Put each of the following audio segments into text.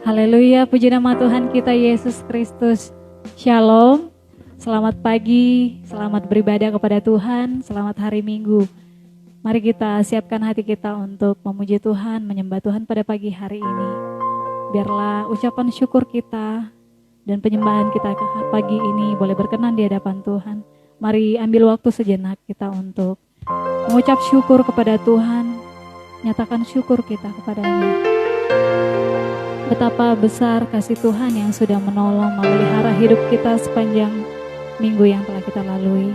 Haleluya, puji nama Tuhan kita Yesus Kristus. Shalom, selamat pagi, selamat beribadah kepada Tuhan, selamat hari Minggu. Mari kita siapkan hati kita untuk memuji Tuhan, menyembah Tuhan pada pagi hari ini. Biarlah ucapan syukur kita dan penyembahan kita pagi ini boleh berkenan di hadapan Tuhan. Mari ambil waktu sejenak kita untuk mengucap syukur kepada Tuhan, nyatakan syukur kita kepada-Nya. Betapa besar kasih Tuhan yang sudah menolong memelihara hidup kita sepanjang minggu yang telah kita lalui.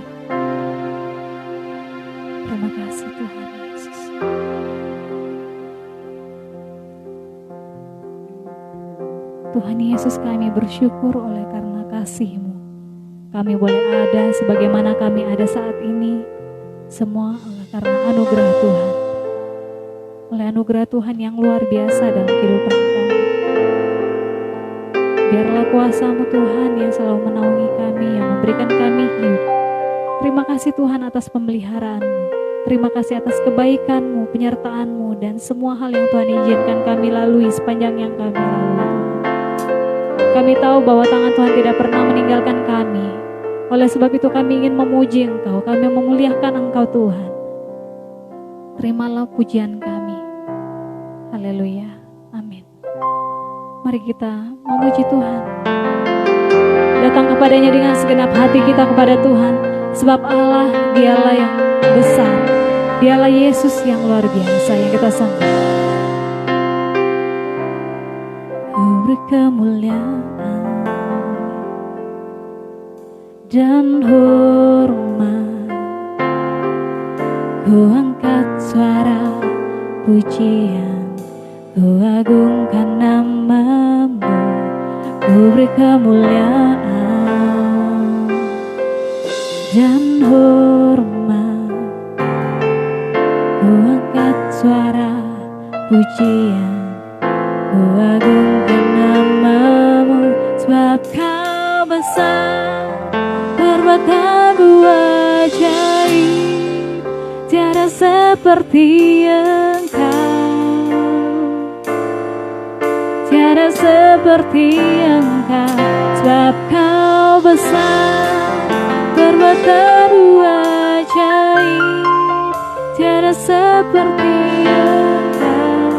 Terima kasih Tuhan Yesus. Tuhan Yesus, kami bersyukur oleh karena kasih-Mu. Kami boleh ada sebagaimana kami ada saat ini. Semua oleh karena anugerah Tuhan. Oleh anugerah Tuhan yang luar biasa dalam kehidupan kami. Biarlah kuasa-Mu Tuhan yang selalu menaungi kami, yang memberikan kami hidup. Terima kasih Tuhan atas pemeliharaan-Mu. Terima kasih atas kebaikan-Mu, penyertaan-Mu, dan semua hal yang Tuhan izinkan kami lalui sepanjang yang kami lalui. Kami tahu bahwa tangan Tuhan tidak pernah meninggalkan kami. Oleh sebab itu kami ingin memuji Engkau, kami memuliakan Engkau Tuhan. Terimalah pujian kami. Haleluya. Amin. Mari kita memuji Tuhan. Datang kepadanya dengan segenap hati kita kepada Tuhan. Sebab Allah, Dialah yang besar. Dialah Yesus yang luar biasa yang kita sembah. Ku beri kemuliaan dan hormat. Ku angkat suara pujian, ku agungkan nama-Mu, ku beri kemuliaan dan hormat. Ku angkat suara pujian, ku agungkan nama-Mu, sebab Kau besar, perbuatan-Mu ajaib, tiada seperti Engkau, tiada seperti Engkau, sebab Kau besar, perbuatan-Mu ajaib, tiada seperti Engkau,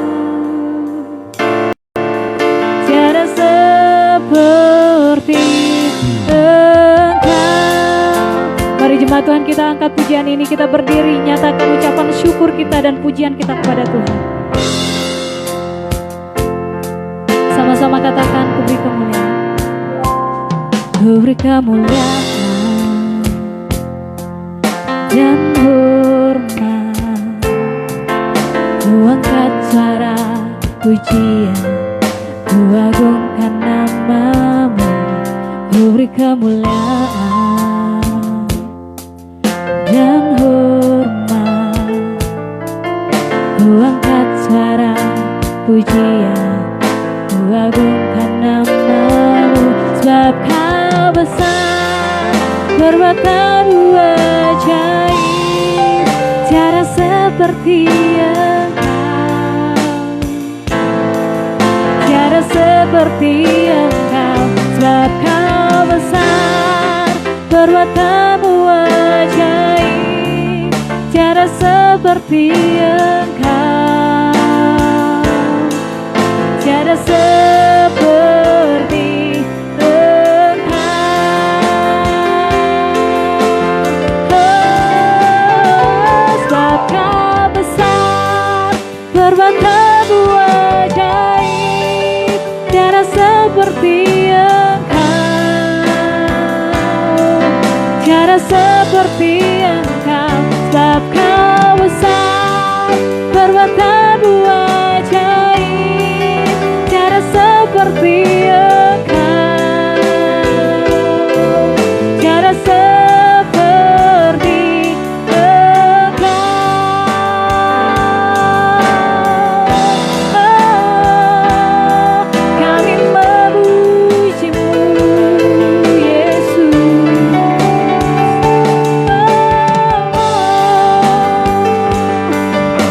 tiada seperti Engkau. Mari jemaat Tuhan, kita angkat pujian ini, kita berdiri, nyatakan ucapan syukur kita dan pujian kita kepada Tuhan. Sama-sama katakan, ku beri kemuliaan, ku beri kemuliaan dan hormat. Ku angkat suara pujian, ku agungkan nama-Mu, ku beri kemuliaan dan hormat. Ku angkat suara pujian, ku agungkan nama-Mu, sebab Kau besar, perbuatan-Mu ajaib, tiada seperti Engkau, tiada seperti Engkau, sebab Kau besar, perbuatan-Mu ajaib, tiada seperti Engkau, tiada seperti perbuatan-Mu ajaib, tiada seperti Engkau, tiada seperti Engkau, sebab Kau besar, perbuatan-Mu ajaib, tiada seperti Engkau, tiada seperti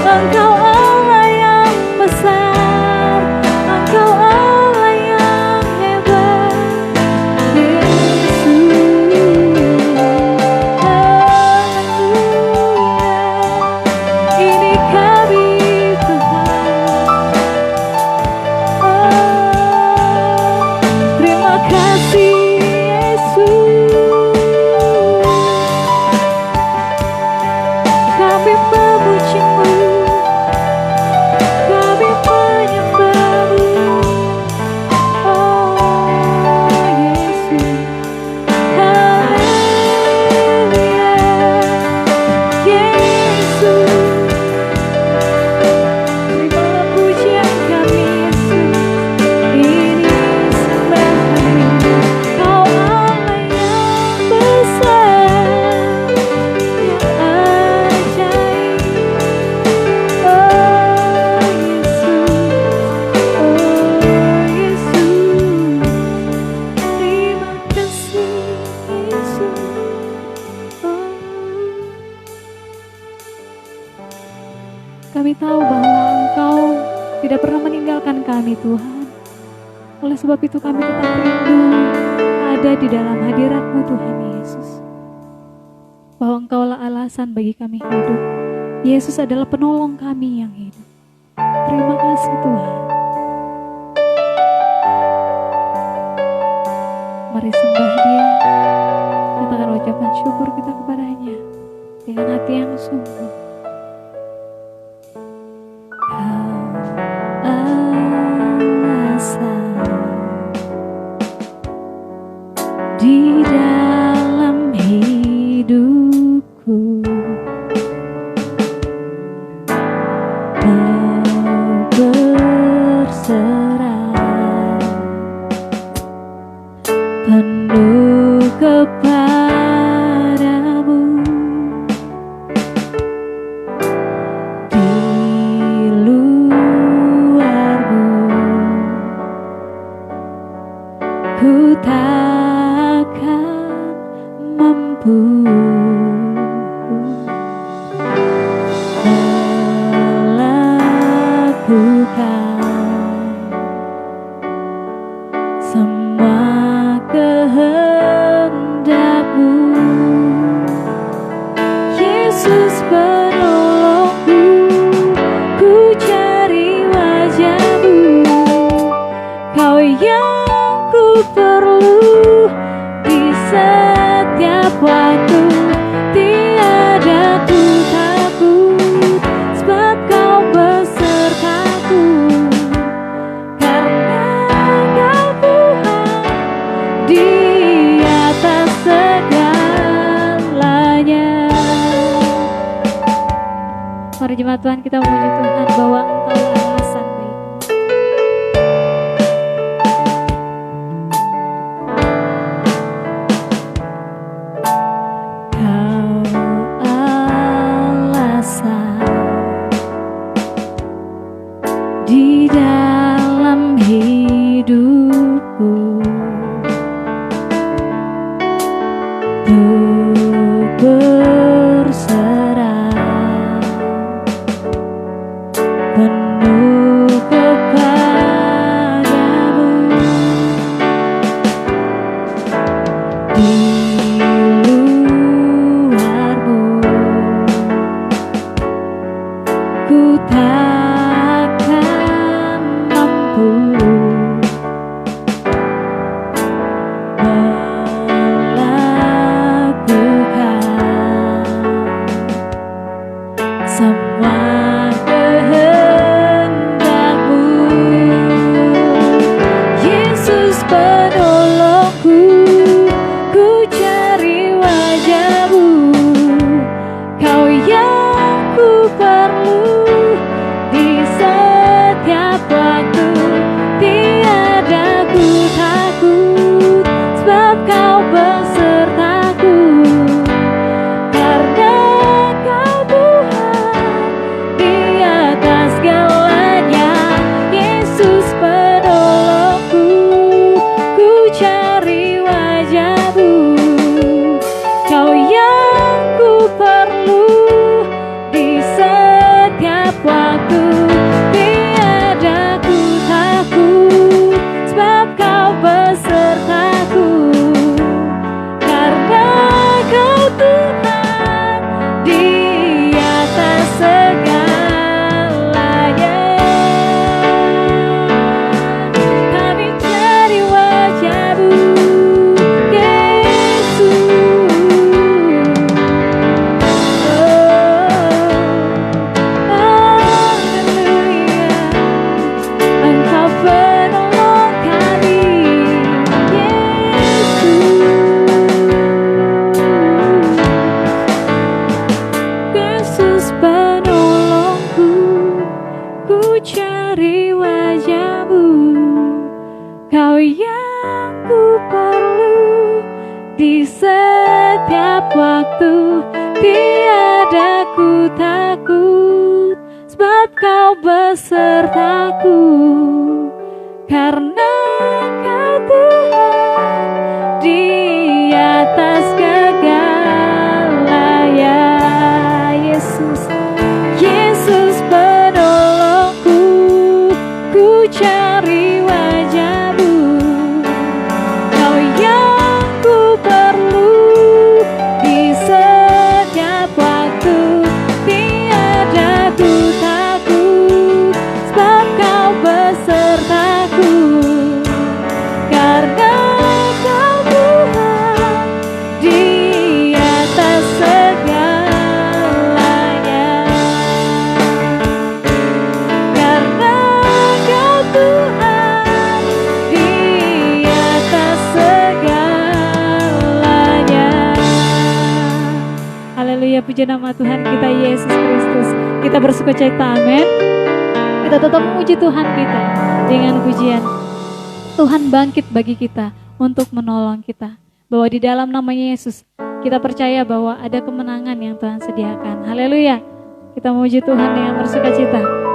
Engkau Allah yang besar, Engkau Allah Kami tahu bahwa Engkau tidak pernah meninggalkan kami Tuhan. Oleh sebab itu kami tetap rindu ada di dalam hadirat-Mu Tuhan Yesus. Bahwa Engkaulah alasan bagi kami hidup. Yesus adalah penolong kami yang hidup. Terima kasih Tuhan. Mari sembah Dia, nyatakan ucapan syukur kita kepadanya dengan hati yang sungguh. Kau alasan di dalam hidupku, Kau berserah penuh kepadamu. Di luar-Mu ku takkan mampu melakukan semua kehendak-Mu. Yesus penolongku, ku cari wajah-Mu. Kau yang ku perlu di setiap waktu. Tiada ku takut, sebab Kau besertaku. Karena Kau Tuhan di atas segalanya. Mari jemaat Tuhan, kita memuji Tuhan bahwa Engkau alasan bagi Kau alasan di dalam hidupku, untuk berserah penuh kepadamu. Di luar-Mu ku takkan mampu melakukan semua kehendak-Mu. Yesus penolongku, ku cari wajah-Mu. Kau yang ku perlu di setiap waktu. Tiada ku takut, sebab Kau besertaku. Karena Kau Tuhan di atas segalanya. Yesus penolongku, ku cari wajah-Mu. Kau yang ku perlu di setiap waktu. Tiada ku takut, sebab Kau besertaku. Karena Kau Tuhan di atas segalanya. Kami cari wajah-Mu, Yesus. Haleluya, Engkau penolong kami, Yesus. Yesus penolongku, ku cari wajah-Mu. Kau yang ku perlu di setiap waktu. Tiada ku takut, sebab Kau besertaku. Karena Kau Tuhan di atas segalanya. Yesus, Yesus puji nama Tuhan kita Yesus Kristus. Kita bersukacita, amin. Kita tetap memuji Tuhan kita dengan pujian. Tuhan bangkit bagi kita untuk menolong kita. Bahwa di dalam namanya Yesus kita percaya bahwa ada kemenangan yang Tuhan sediakan. Haleluya. Kita memuji Tuhan dengan bersukacita.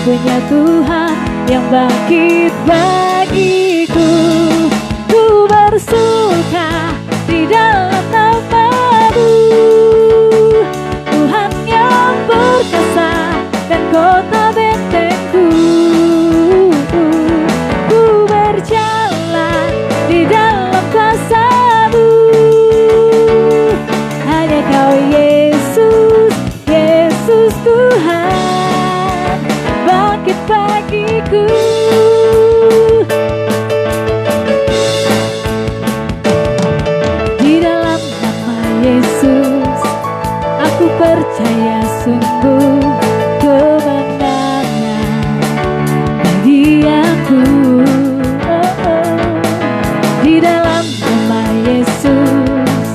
Punya Tuhan yang bangkit bagiku. Ku bersuka di dalam nama-Mu, Tuhan yang perkasa dan kota bentengku. Ku berjalan di dalam kuasa-Mu, hanya Kau Yesus, Yesus Tuhan bangkit bagiku. Di dalam nama Yesus aku percaya sungguh kemenangan bagi aku. Di dalam nama Yesus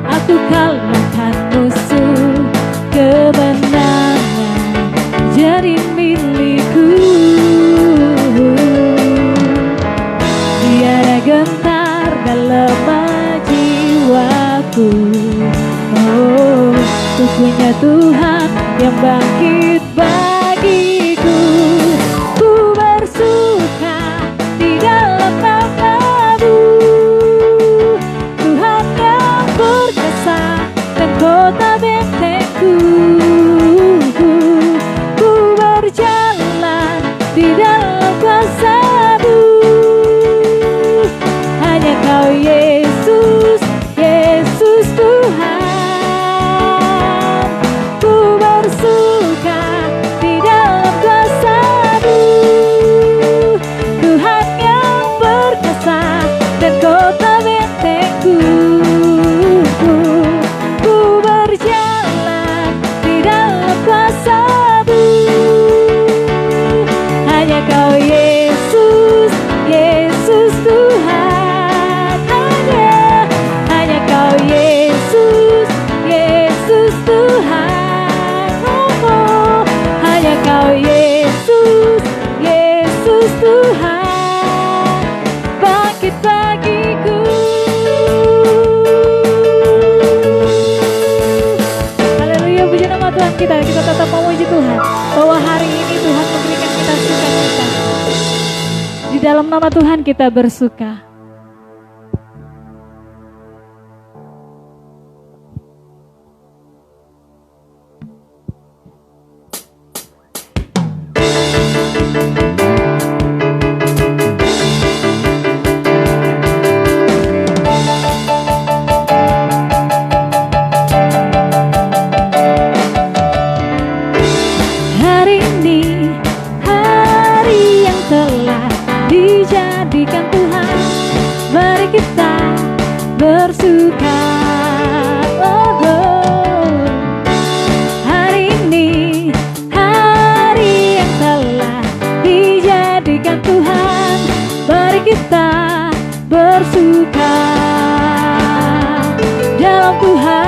aku kalahkan musuh, kemenangan jadi milikku. Tiada gentar dalam jiwaku. Oh, ku punya Tuhan yang bangkit bagiku. Ku bersuka di dalam nama-Mu, Tuhan yang perkasa dan kota bentengku. Berjalan di dalam kuasa-Mu, hanya Kau Yesus, Yesus Tuhan. Ku bersuka di dalam kuasa-Mu, Tuhan yang perkasa dan kota bentengku. Ku berjalan di dalam kuasa-Mu, hanya Kau Yesus, Yesus Tuhan. Hanya Kau Yesus, Yesus Tuhan. Hanya Kau Yesus, Yesus Tuhan bangkit bagiku. Haleluya, puji nama Tuhan kita. Kita tetap memuji Tuhan bahwa hari ini Tuhan memberikan kita sukacita. Di dalam nama Tuhan kita bersuka. Hari ini hari yang telah dijadikan Tuhan, mari kita bersuka. Hari ini hari yang telah dijadikan Tuhan, mari kita bersuka dalam Tuhan,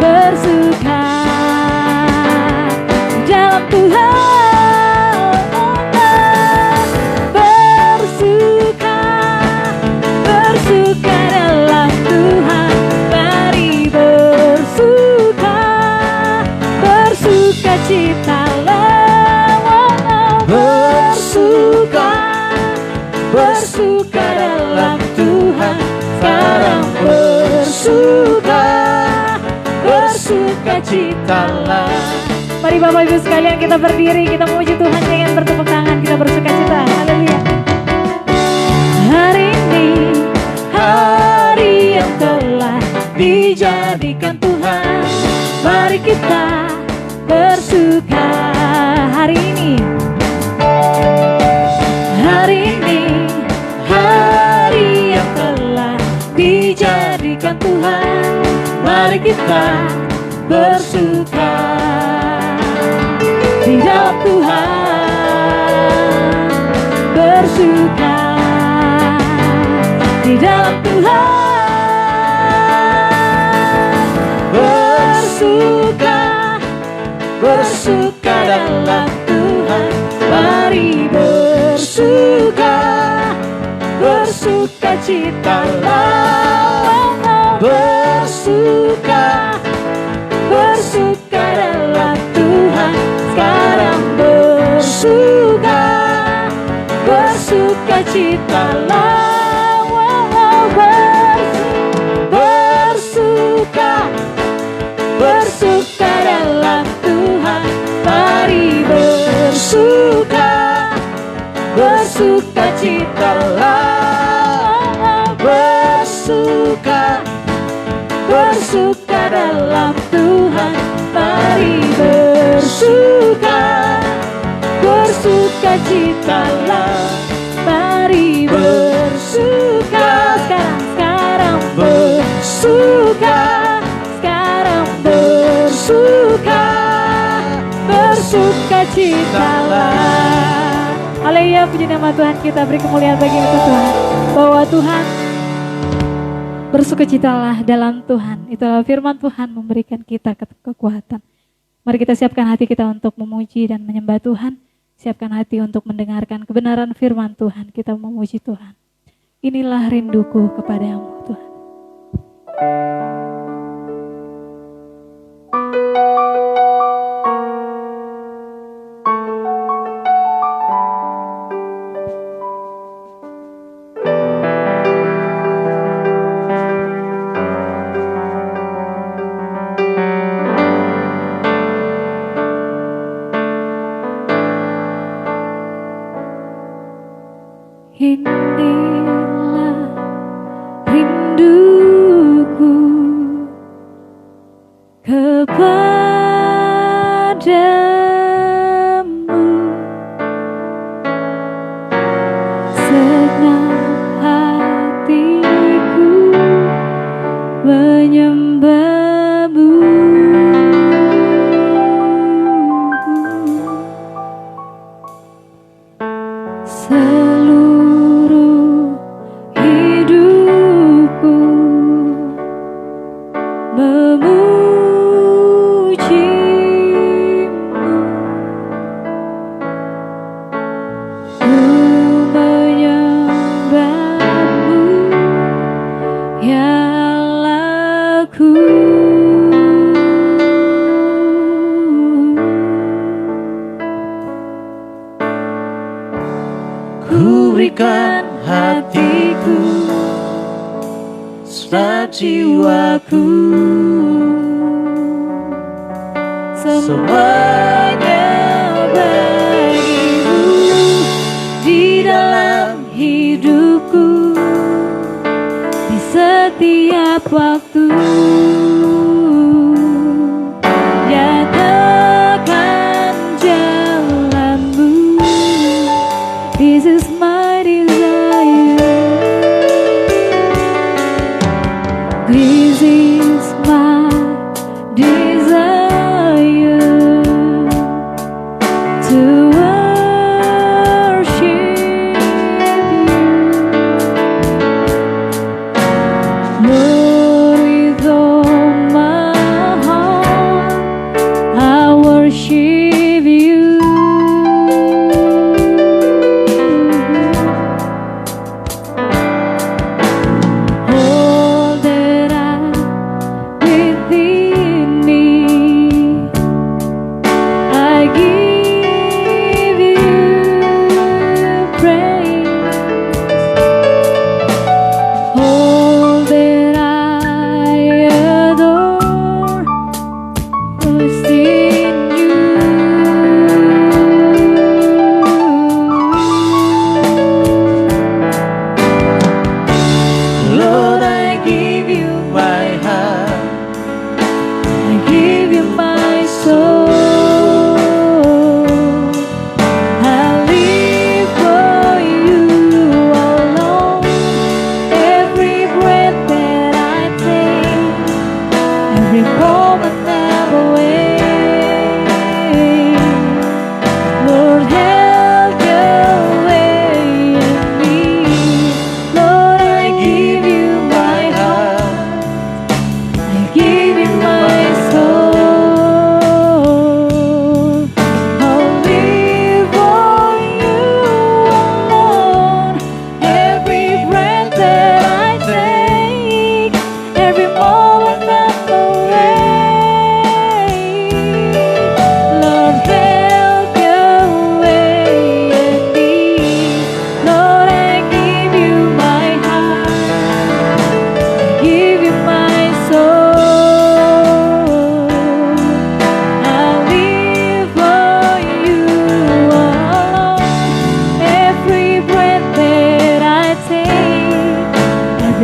bersuka dalam Tuhan, bersuka, bersuka dalam Tuhan, mari bersuka, bersuka citalah, bersuka bersukacitalah. Mari Bapak Ibu sekalian kita berdiri, kita memuji Tuhan dengan bertepuk tangan, kita bersukacita. Haleluya. Hari ini hari yang telah dijadikan Tuhan, mari kita bersuka. Hari ini hari yang telah dijadikan Tuhan, mari kita bersuka di dalam Tuhan, bersuka di dalam Tuhan, bersuka, bersuka dalam Tuhan, mari bersuka, bersukacitalah, bersuka, bersuka dalam Tuhan, sekarang bersuka, bersukacitalah, bersuka, bersuka dalam Tuhan, mari bersuka, bersukacitalah, bersuka, bersuka dalam Tuhan, mari bersuka, bersukacitalah, mari bersuka, sekarang bersuka, sekarang bersuka, bersukacitalah. Haleluya, puji nama Tuhan, kita beri kemuliaan bagi Tuhan, bahwa Tuhan bersukacitalah dalam Tuhan. Itulah firman Tuhan memberikan kita kekuatan. Mari kita siapkan hati kita untuk memuji dan menyembah Tuhan. Siapkan hati untuk mendengarkan kebenaran firman Tuhan. Kita memuji Tuhan. Inilah rinduku kepadamu Tuhan. Inilah rinduku kepadamu, segenap hatiku menyembahmu. Seluruh hidupku memujimu, ku menyembahmu, ya Allahku. Ku berikan hatiku, segenap jiwaku, semuanya bagimu di dalam hidupku, di setiap waktu. Nyatakan jalanmu, this is my desire, this is my desire, to worship you, Lord, with all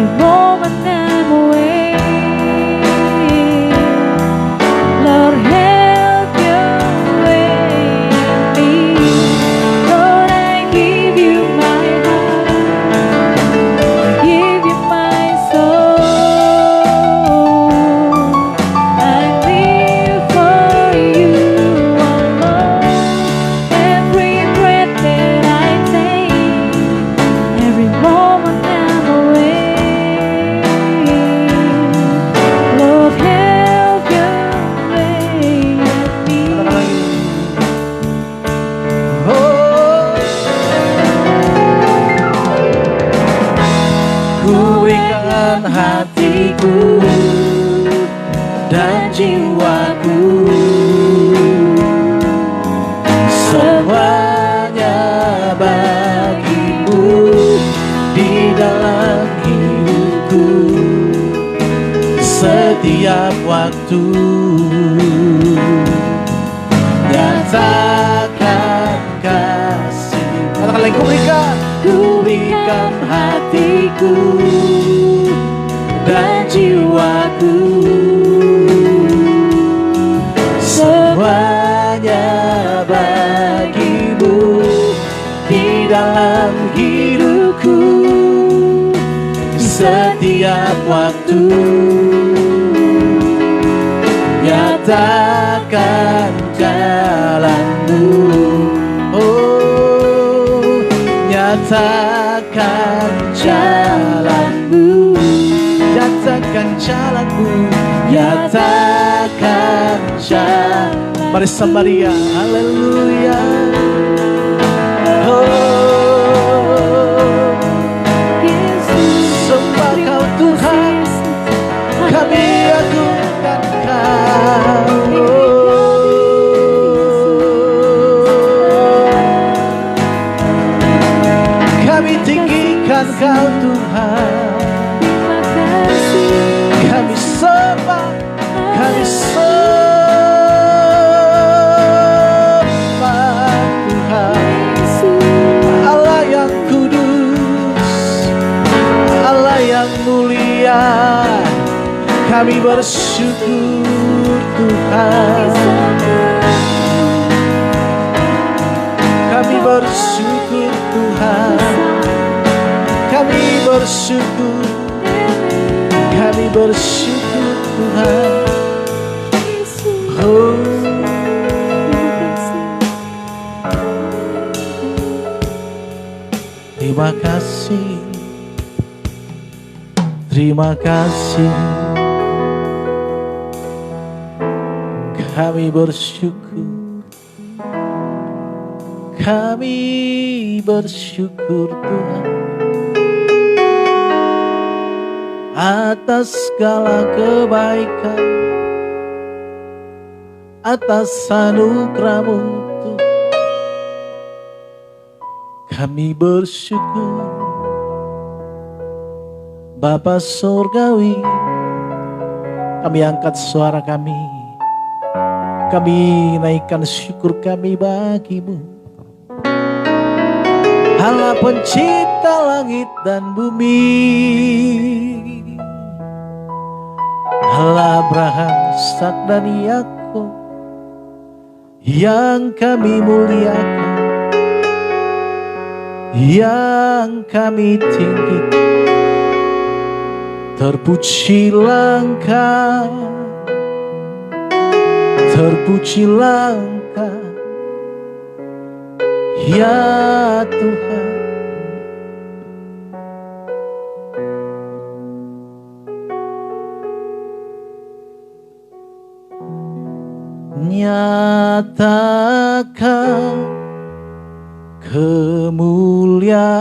every moment I'm away. Lord, help your way in me. Lord, I give you my heart, I give you my soul. I live for you alone. Every breath that I take, every moment I'm away. Lord, help your way in me. Ku berikan hatiku dan jiwaku, semuanya bagimu di dalam hidupku. Setiap waktu nyatakan kasih. Katakan lagi, ku berikan hatiku dan jiwaku, semuanya bagimu di dalam hidupku. Setiap waktu nyatakan jalanmu, oh nyatakan jalanmu, nyatakan jalanmu, nyatakan jalan. Mari Samaria, haleluya. Sembah Kau Tuhan, kami agungkan Kau. Kami tinggikan Kau Tuhan, kami sembah, kami sembah Tuhan. Allah yang kudus, Allah yang mulia, kami bersyukur Tuhan. Kami bersyukur Tuhan, kami bersyukur, kami bersyukur Tuhan. Oh. Terima kasih, terima kasih. Kami bersyukur, kami bersyukur Tuhan atas segala kebaikan, atas anugerah-Mu Tuhan. Kami bersyukur Bapa Surgawi. Kami angkat suara kami naikkan syukur kami bagi-Mu, Allah pencipta langit dan bumi, Allah Abraham, Ishak dan Yakub, yang kami muliakan, yang kami tinggikan. Terpujilah Engkau, terpujilah Engkau, ya Tuhan. Nyatakan kemuliaan-Mu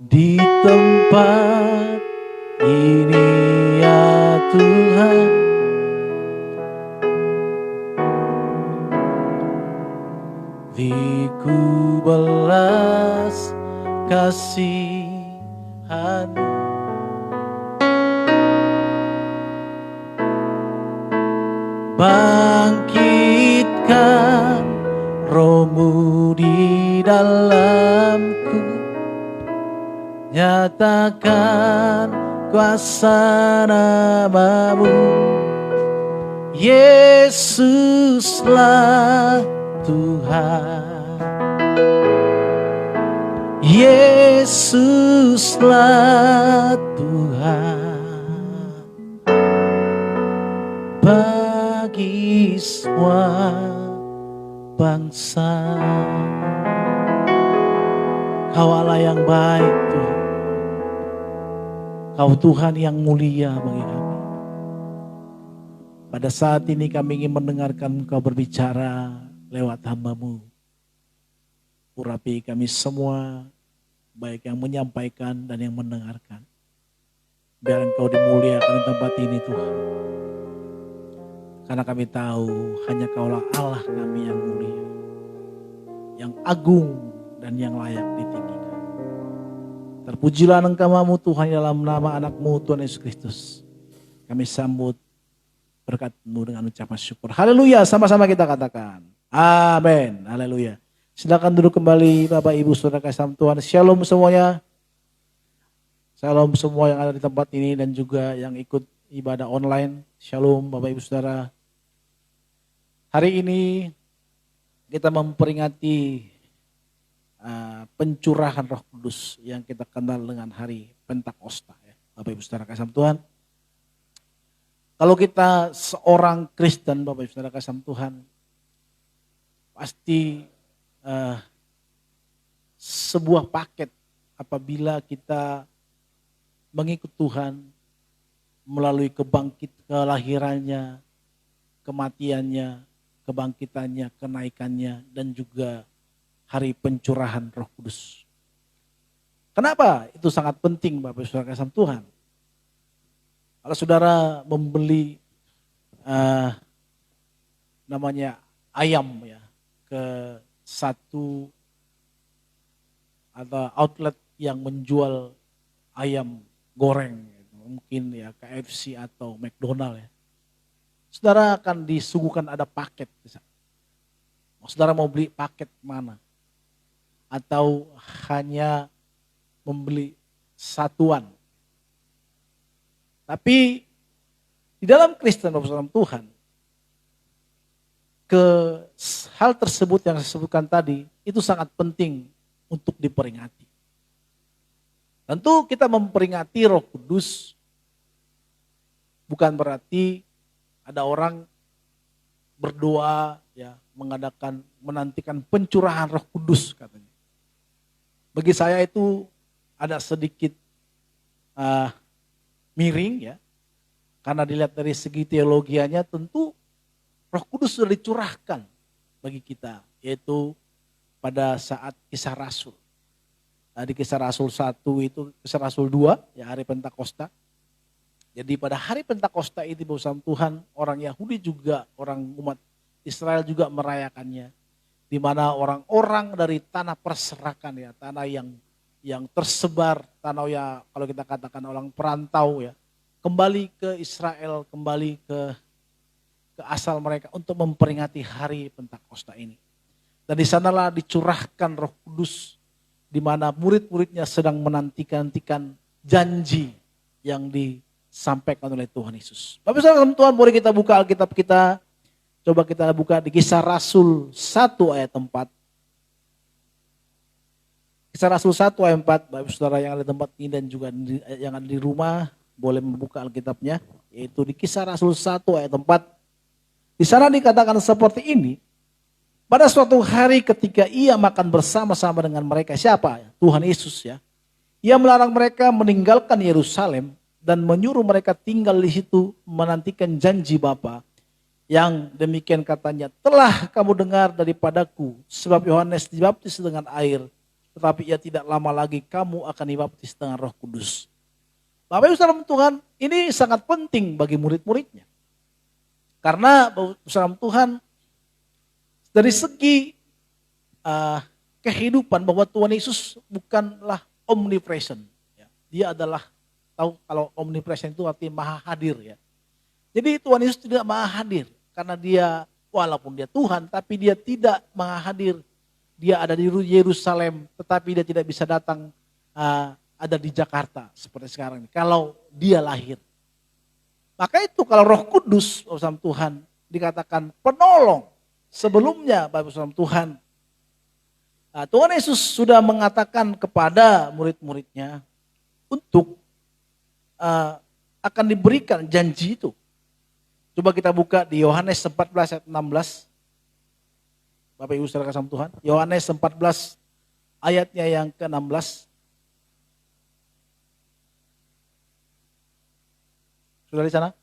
di tempat ini ya Tuhan. Di-Ku belas kasihan-Mu, bangkitkan Roh-Mu di dalamku, nyatakan kuasa nama-Mu. Yesuslah Tuhan, Yesuslah Tuhan bagi semua bangsa. Kau Allah yang baik Tuhan, Kau Tuhan yang mulia bagi kami. Pada saat ini kami ingin mendengarkan Engkau berbicara lewat hamba-Mu. Urapi kami semua, baik yang menyampaikan dan yang mendengarkan. Biar Engkau dimuliakan di tempat ini Tuhan. Karena kami tahu hanya Kaulah Allah kami yang mulia, yang agung dan yang layak ditinggikan. Terpujilah Engkau Tuhan dalam nama anak-Mu Tuhan Yesus Kristus. Kami sambut berkat-Mu dengan ucapan syukur. Haleluya, sama-sama kita katakan. Amin, haleluya. Silakan duduk kembali Bapak Ibu Saudara kasih Tuhan. Shalom semuanya. Shalom semua yang ada di tempat ini dan juga yang ikut ibadah online. Shalom Bapak Ibu Saudara. Hari ini kita memperingati pencurahan Roh Kudus yang kita kenal dengan hari Pentakosta ya. Bapak Ibu Saudara kasih Tuhan. Kalau kita seorang Kristen, Bapak Ibu Saudara kasih Tuhan, pasti sebuah paket apabila kita mengikut Tuhan melalui kelahirannya, kematiannya, kebangkitannya, kenaikannya, dan juga hari pencurahan Roh Kudus. Kenapa itu sangat penting Bapak Ibu Saudara kasih Tuhan? Kalau saudara membeli namanya ayam ya ke satu atau outlet yang menjual ayam goreng, mungkin ya KFC atau McDonald ya, saudara akan disuguhkan ada paket. Saudara mau beli paket mana? Atau hanya membeli satuan? Tapi di dalam Kristen dalam Tuhan, hal tersebut yang saya sebutkan tadi itu sangat penting untuk diperingati. Tentu kita memperingati Roh Kudus bukan berarti ada orang berdoa ya menantikan pencurahan Roh Kudus katanya. Bagi saya itu ada sedikit miring ya, karena dilihat dari segi teologianya tentu Roh Kudus sudah dicurahkan bagi kita, yaitu pada saat Kisah Rasul. Di Kisah Rasul 1 itu, Kisah Rasul 2 ya hari Pentakosta. Jadi pada hari Pentakosta itu bersama Tuhan, orang Yahudi juga, orang umat Israel juga merayakannya, di mana orang-orang dari tanah perserakan ya, tanah yang tersebar, tanah ya kalau kita katakan orang perantau ya, kembali ke Israel, kembali ke asal mereka untuk memperingati hari Pentakosta ini. Dan di sanalah dicurahkan Roh Kudus, di mana murid-muridnya sedang menantikan janji yang disampaikan oleh Tuhan Yesus. Bapak Saudara Tuhan, boleh kita buka Alkitab kita, coba kita buka di Kisah Rasul 1 ayat 4. Kisah Rasul 1 ayat 4, Bapak Saudara yang ada di tempat ini dan juga yang ada di rumah, boleh membuka Alkitabnya, yaitu di Kisah Rasul 1 ayat 4. Di sana dikatakan seperti ini, pada suatu hari ketika ia makan bersama-sama dengan mereka, siapa? Tuhan Yesus ya. Ia melarang mereka meninggalkan Yerusalem dan menyuruh mereka tinggal di situ menantikan janji Bapa. Yang demikian katanya, telah kamu dengar daripadaku, sebab Yohanes dibaptis dengan air, tetapi ia tidak lama lagi kamu akan dibaptis dengan Roh Kudus. Bapak Ibu Saudara Tuhan, ini sangat penting bagi murid-muridnya. Karena Saudara Tuhan, dari segi kehidupan bahwa Tuhan Yesus bukanlah omnipresent. Ya. Dia adalah, tahu kalau omnipresent itu artinya maha hadir ya. Jadi Tuhan Yesus tidak maha hadir. Karena dia, walaupun dia Tuhan, tapi dia tidak maha hadir. Dia ada di Yerusalem, tetapi dia tidak bisa datang ada di Jakarta seperti sekarang ini. Kalau dia lahir. Maka itu kalau Roh Kudus bersama Tuhan dikatakan penolong. Sebelumnya Bapak bersama Tuhan. Nah, Tuhan Yesus sudah mengatakan kepada murid-muridnya untuk akan diberikan janji itu. Coba kita buka di Yohanes 14 ayat 16. Bapak Ibu saudara kasih Tuhan. Yohanes 14 ayatnya yang ke-16. Sudah di sana?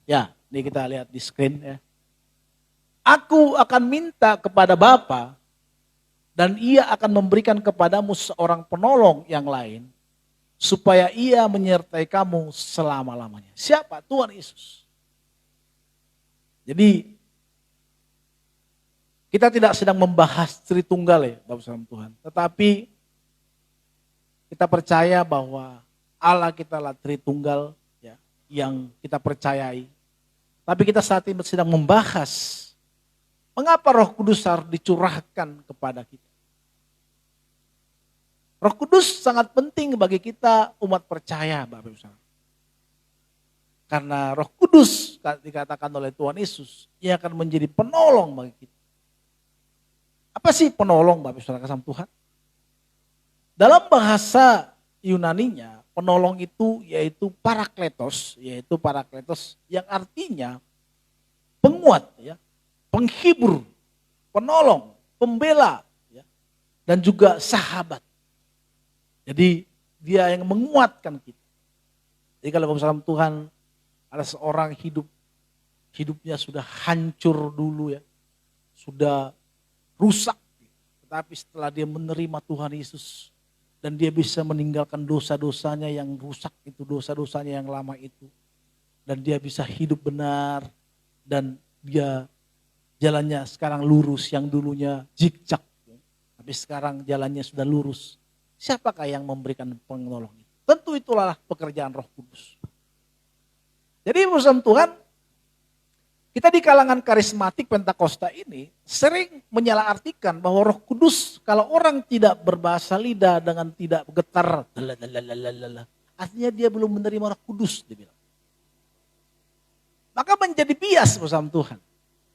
Ya, ini kita lihat di screen ya. Aku akan minta kepada Bapa dan ia akan memberikan kepadamu seorang penolong yang lain supaya ia menyertai kamu selama-lamanya. Siapa? Tuhan Yesus. Jadi kita tidak sedang membahas Tritunggal ya Bapak Salam Tuhan. Tetapi kita percaya bahwa Allah kita lah Tritunggal ya, yang kita percayai. Tapi kita saat ini sedang membahas mengapa Roh Kudus harus dicurahkan kepada kita. Roh Kudus sangat penting bagi kita umat percaya Bapak Ibu. Karena Roh Kudus dikatakan oleh Tuhan Yesus, ia akan menjadi penolong bagi kita. Apa sih penolong Bapak Ibu kasih Tuhan? Dalam bahasa Yunaninya, penolong itu yaitu parakletos yang artinya penguat ya, penghibur, penolong, pembela ya, dan juga sahabat. Jadi dia yang menguatkan kita. Jadi kalau Bapak Tuhan ada seorang hidupnya sudah hancur dulu ya, sudah rusak. Tetapi setelah dia menerima Tuhan Yesus dan dia bisa meninggalkan dosa-dosanya yang rusak itu, dosa-dosanya yang lama itu. Dan dia bisa hidup benar dan dia jalannya sekarang lurus, yang dulunya zigzag. Tapi sekarang jalannya sudah lurus. Siapakah yang memberikan penolong itu? Tentu itulah pekerjaan Roh Kudus. Jadi bersama Tuhan, kita di kalangan karismatik Pentakosta ini sering menyalahartikan bahwa Roh Kudus kalau orang tidak berbahasa lidah dengan tidak getar, artinya dia belum menerima Roh Kudus, dia bilang. Maka menjadi bias bersama Tuhan.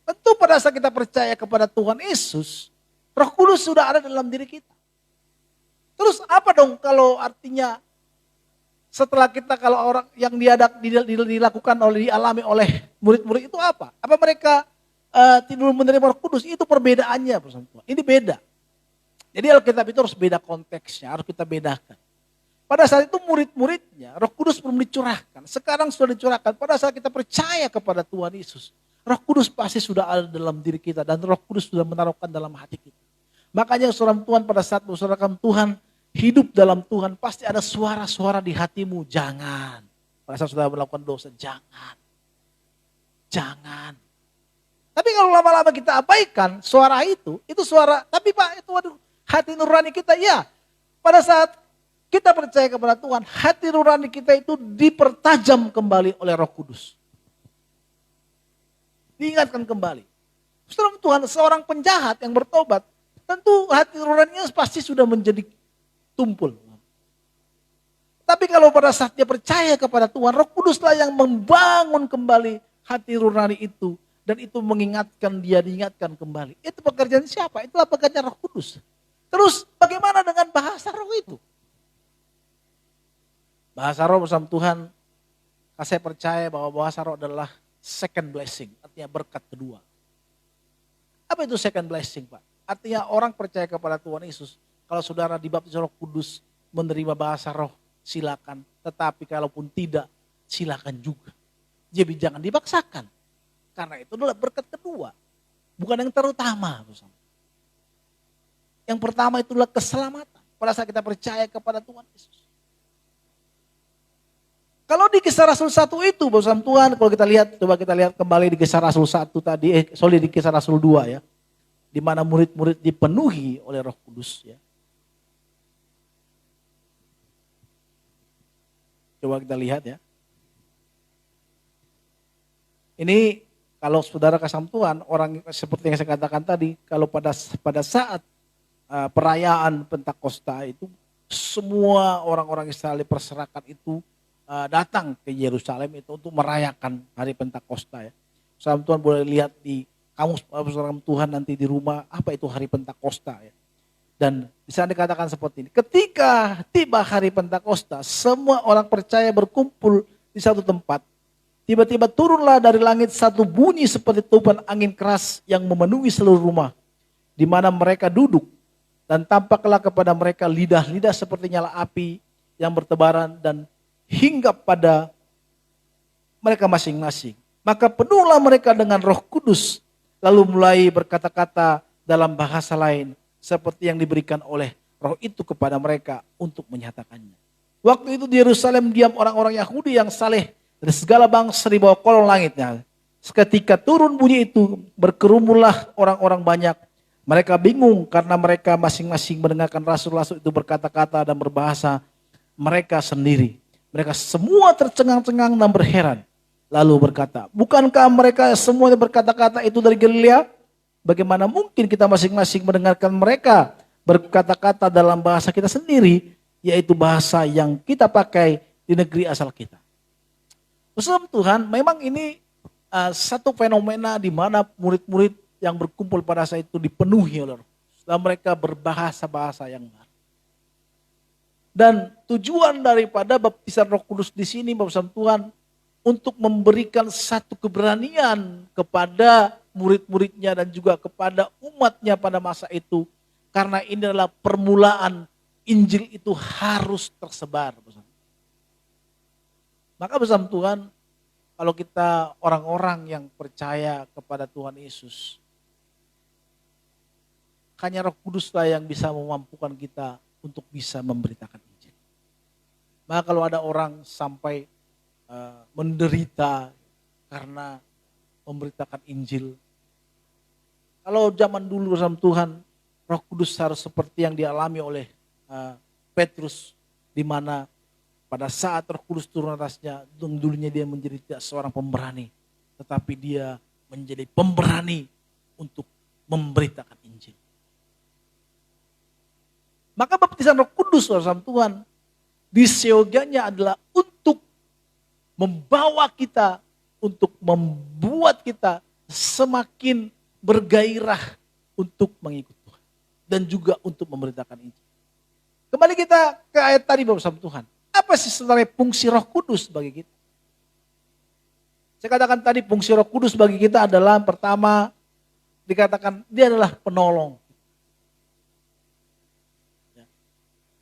Tentu pada saat kita percaya kepada Tuhan Yesus, Roh Kudus sudah ada dalam diri kita. Terus apa dong kalau artinya setelah kita kalau orang yang dilakukan dialami oleh murid-murid itu apa? Apa mereka tidak menerima Roh Kudus? Itu perbedaannya bersama Tuhan. Ini beda. Jadi Alkitab itu harus beda konteksnya, harus kita bedakan. Pada saat itu murid-muridnya Roh Kudus belum dicurahkan. Sekarang sudah dicurahkan. Pada saat kita percaya kepada Tuhan Yesus, Roh Kudus pasti sudah ada dalam diri kita dan Roh Kudus sudah menaruhkan dalam hati kita. Makanya saudara Tuhan pada saat saudara Tuhan hidup dalam Tuhan pasti ada suara-suara di hatimu. Jangan. Pada saat sudah melakukan dosa, jangan. Jangan. Tapi kalau lama-lama kita abaikan suara itu suara, tapi Pak itu waduh, hati nurani kita ya. Pada saat kita percaya kepada Tuhan, hati nurani kita itu dipertajam kembali oleh Roh Kudus. Diingatkan kembali. Saudara Tuhan, seorang penjahat yang bertobat, tentu hati nuraninya pasti sudah menjadi tumpul. Tapi kalau pada saat dia percaya kepada Tuhan, Roh Kuduslah yang membangun kembali hati nurani itu. Dan itu mengingatkan dia, diingatkan kembali. Itu pekerjaan siapa? Itulah pekerjaan Roh Kudus. Terus bagaimana dengan bahasa roh itu? Bahasa roh bersama Tuhan, saya percaya bahwa bahasa roh adalah second blessing, artinya berkat kedua. Apa itu second blessing, Pak? Artinya orang percaya kepada Tuhan Yesus, kalau saudara dibaptis Roh Kudus menerima bahasa roh, silakan. Tetapi kalaupun tidak, silakan juga. Jadi jangan dipaksakan. Karena itu adalah berkat kedua, bukan yang terutama. Yang pertama itu adalah keselamatan. Pada saat kita percaya kepada Tuhan Yesus. Kalau di Kisah Rasul 1 itu, bersama Tuhan, kalau kita lihat, coba kita lihat kembali di Kisah Rasul 1 tadi, di Kisah Rasul 2 ya. Di mana murid-murid dipenuhi oleh Roh Kudus ya. Coba kita lihat ya. Ini kalau saudara kasih Tuhan, orang seperti yang saya katakan tadi, kalau pada saat perayaan Pentakosta itu semua orang-orang Israel diperserahkan itu datang ke Yerusalem itu untuk merayakan hari Pentakosta ya. Saudara Tuhan boleh lihat di kamus Tuhan nanti di rumah apa itu hari Pentakosta ya. Dan di sana dikatakan seperti ini, ketika tiba hari Pentakosta, semua orang percaya berkumpul di satu tempat. Tiba-tiba turunlah dari langit satu bunyi seperti tiupan angin keras yang memenuhi seluruh rumah di mana mereka duduk. Dan tampaklah kepada mereka lidah-lidah seperti nyala api yang bertebaran dan hinggap pada mereka masing-masing. Maka penuhlah mereka dengan Roh Kudus, lalu mulai berkata-kata dalam bahasa lain seperti yang diberikan oleh Roh itu kepada mereka untuk menyatakannya. Waktu itu di Yerusalem diam orang-orang Yahudi yang saleh dari segala bangsa di bawah kolong langitnya. Seketika turun bunyi itu, berkerumunlah orang-orang banyak. Mereka bingung karena mereka masing-masing mendengarkan rasul-rasul itu berkata-kata dan berbahasa mereka sendiri. Mereka semua tercengang-cengang dan berheran. Lalu berkata, bukankah mereka semuanya berkata-kata itu dari Galilea? Bagaimana mungkin kita masing-masing mendengarkan mereka berkata-kata dalam bahasa kita sendiri, yaitu bahasa yang kita pakai di negeri asal kita. Bersama Tuhan, memang ini satu fenomena di mana murid-murid yang berkumpul pada saat itu dipenuhi oleh Roh Kudus. Dan mereka berbahasa-bahasa yang baru. Dan tujuan daripada baptisan Roh Kudus di sini, bersama Tuhan, untuk memberikan satu keberanian kepada murid-muridnya dan juga kepada umatnya pada masa itu. Karena ini adalah permulaan Injil itu harus tersebar. Maka bersama Tuhan, kalau kita orang-orang yang percaya kepada Tuhan Yesus, hanya Roh Kuduslah yang bisa memampukan kita untuk bisa memberitakan Injil. Maka kalau ada orang sampai menderita karena memberitakan Injil, kalau zaman dulu bersama Tuhan, Roh Kudus harus seperti yang dialami oleh Petrus, di mana pada saat Roh Kudus turun atasnya, dulunya dia menjadi tidak seorang pemberani, tetapi dia menjadi pemberani untuk memberitakan Injil. Maka baptisan Roh Kudus bersama Tuhan, diseoganya adalah untuk membawa kita, untuk membuat kita semakin bergairah untuk mengikut Tuhan. Dan juga untuk memberitakan Injil. Kembali kita ke ayat tadi bersama Tuhan. Apa sih sebenarnya fungsi Roh Kudus bagi kita? Saya katakan tadi fungsi Roh Kudus bagi kita adalah pertama, dikatakan dia adalah penolong.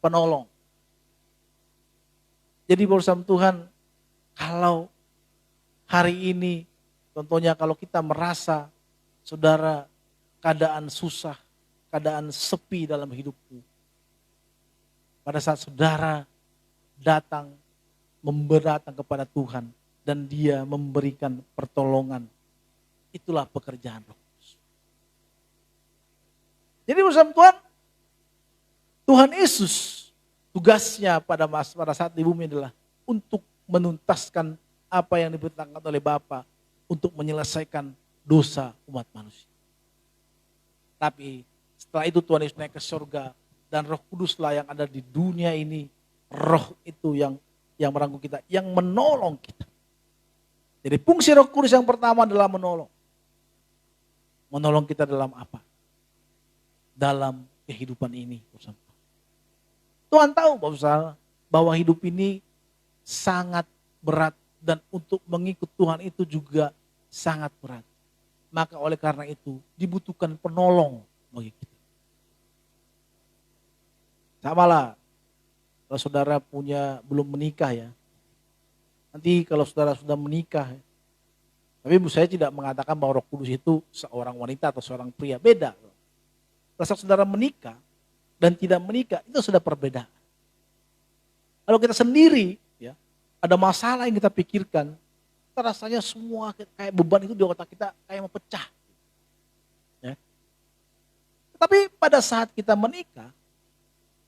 Penolong. Jadi bersama Tuhan, kalau hari ini, contohnya kalau kita merasa saudara keadaan susah, keadaan sepi dalam hidupku. Pada saat saudara datang kepada Tuhan dan dia memberikan pertolongan, itulah pekerjaan Roh Kudus. Jadi bersama Tuhan, Tuhan Yesus tugasnya pada saat di bumi adalah untuk menuntaskan apa yang diperintahkan oleh Bapa untuk menyelesaikan dosa umat manusia. Tapi setelah itu Tuhan Yesus naik ke surga dan Roh Kuduslah yang ada di dunia ini, Roh itu yang merangkul kita, yang menolong kita. Jadi fungsi Roh Kudus yang pertama adalah menolong. Menolong kita dalam apa? Dalam kehidupan ini. Tuhan tahu bahwa hidup ini sangat berat dan untuk mengikut Tuhan itu juga sangat berat. Maka oleh karena itu dibutuhkan penolong bagi kita. Sama lah kalau saudara belum menikah ya. Nanti kalau saudara sudah menikah, tapi saya tidak mengatakan bahwa Roh Kudus itu seorang wanita atau seorang pria, beda. Kalau saudara menikah dan tidak menikah itu sudah perbedaan. Kalau kita sendiri ya, ada masalah yang kita pikirkan, kita rasanya semua kayak beban itu di otak kita kayak mau pecah. Ya. Tapi pada saat kita menikah,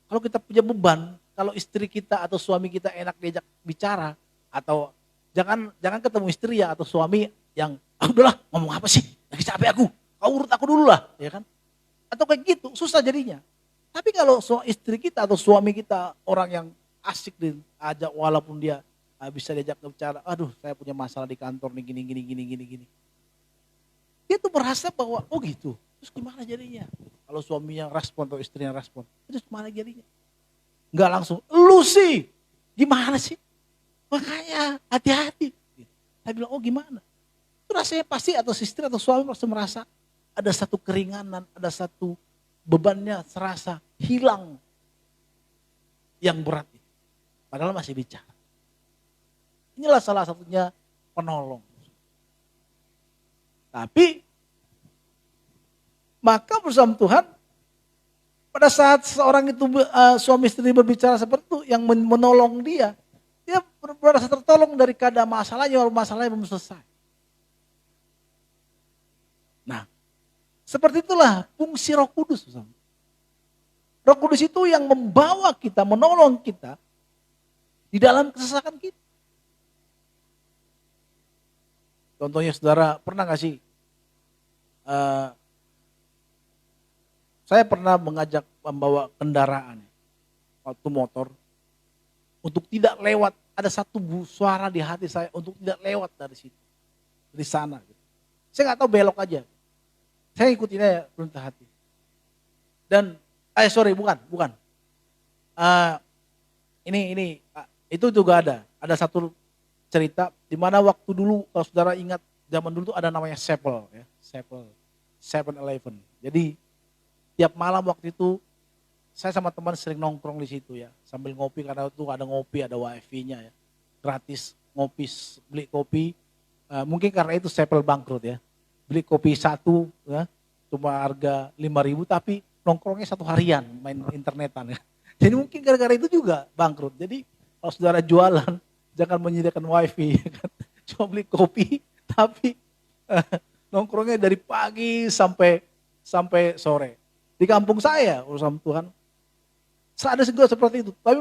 kalau kita punya beban, kalau istri kita atau suami kita enak diajak bicara, atau jangan ketemu istri ya atau suami yang udahlah ngomong apa sih, lagi capek aku, kau urut aku dulu lah, ya kan? Atau kayak gitu, susah jadinya. Tapi kalau istri kita atau suami kita orang yang asik diajak walaupun dia bisa diajak bicara, aduh saya punya masalah di kantor nih gini. Dia tuh merasa bahwa oh gitu, terus gimana jadinya? Kalau suaminya respon atau istrinya respon, terus gimana jadinya? Enggak langsung, lu sih gimana sih? Makanya hati-hati. Saya bilang oh gimana? Itu rasanya pasti atau istri atau suami pasti merasa ada satu keringanan, ada satu bebannya serasa hilang yang berat. Padahal masih bicara. Inilah salah satunya penolong. Tapi maka bersama Tuhan pada saat seorang itu suami istri berbicara seperti itu yang menolong dia merasa tertolong dari keadaan masalahnya walaupun masalahnya belum selesai. Nah, seperti itulah fungsi Roh Kudus. Roh Kudus itu yang membawa kita, menolong kita di dalam kesesakan kita. Contohnya saudara pernah gak sih, saya pernah mengajak membawa kendaraan, waktu motor, untuk tidak lewat, ada satu suara di hati saya untuk tidak lewat dari situ, dari sana. Saya gak tahu belok aja, saya ikutin aja perintah hati. Dan, bukan. Itu juga ada satu cerita di mana waktu dulu kalau saudara ingat zaman dulu tuh ada namanya Seppel ya, Seppel 7-Eleven. Jadi tiap malam waktu itu saya sama teman sering nongkrong di situ ya, sambil ngopi karena itu ada ngopi, ada wifi-nya ya. Gratis ngopi, beli kopi. Mungkin karena itu Seppel bangkrut ya. Beli kopi satu ya, cuma harga 5.000 tapi nongkrongnya satu harian main internetan ya. Jadi mungkin gara-gara itu juga bangkrut. Jadi kalau saudara jualan jangan menyediakan wifi, cuma beli kopi, tapi nongkrongnya dari pagi sampai sore. Di kampung saya, urusan Tuhan, ada juga seperti itu. Tapi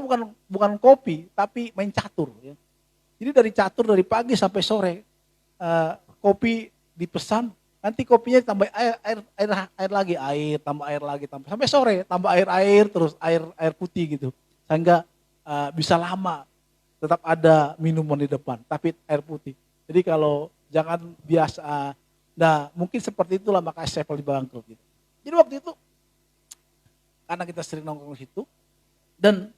bukan kopi, tapi main catur. Ya. Jadi dari catur dari pagi sampai sore, kopi dipesan, nanti kopinya tambah air lagi, tambah air lagi, sampai sore tambah air terus air putih gitu, sehingga bisa lama. Tetap ada minuman di depan, tapi air putih. Jadi kalau jangan biasa, nah mungkin seperti itulah makanya Seppel bangkrut gitu. Jadi waktu itu, karena kita sering nongkrong di situ, dan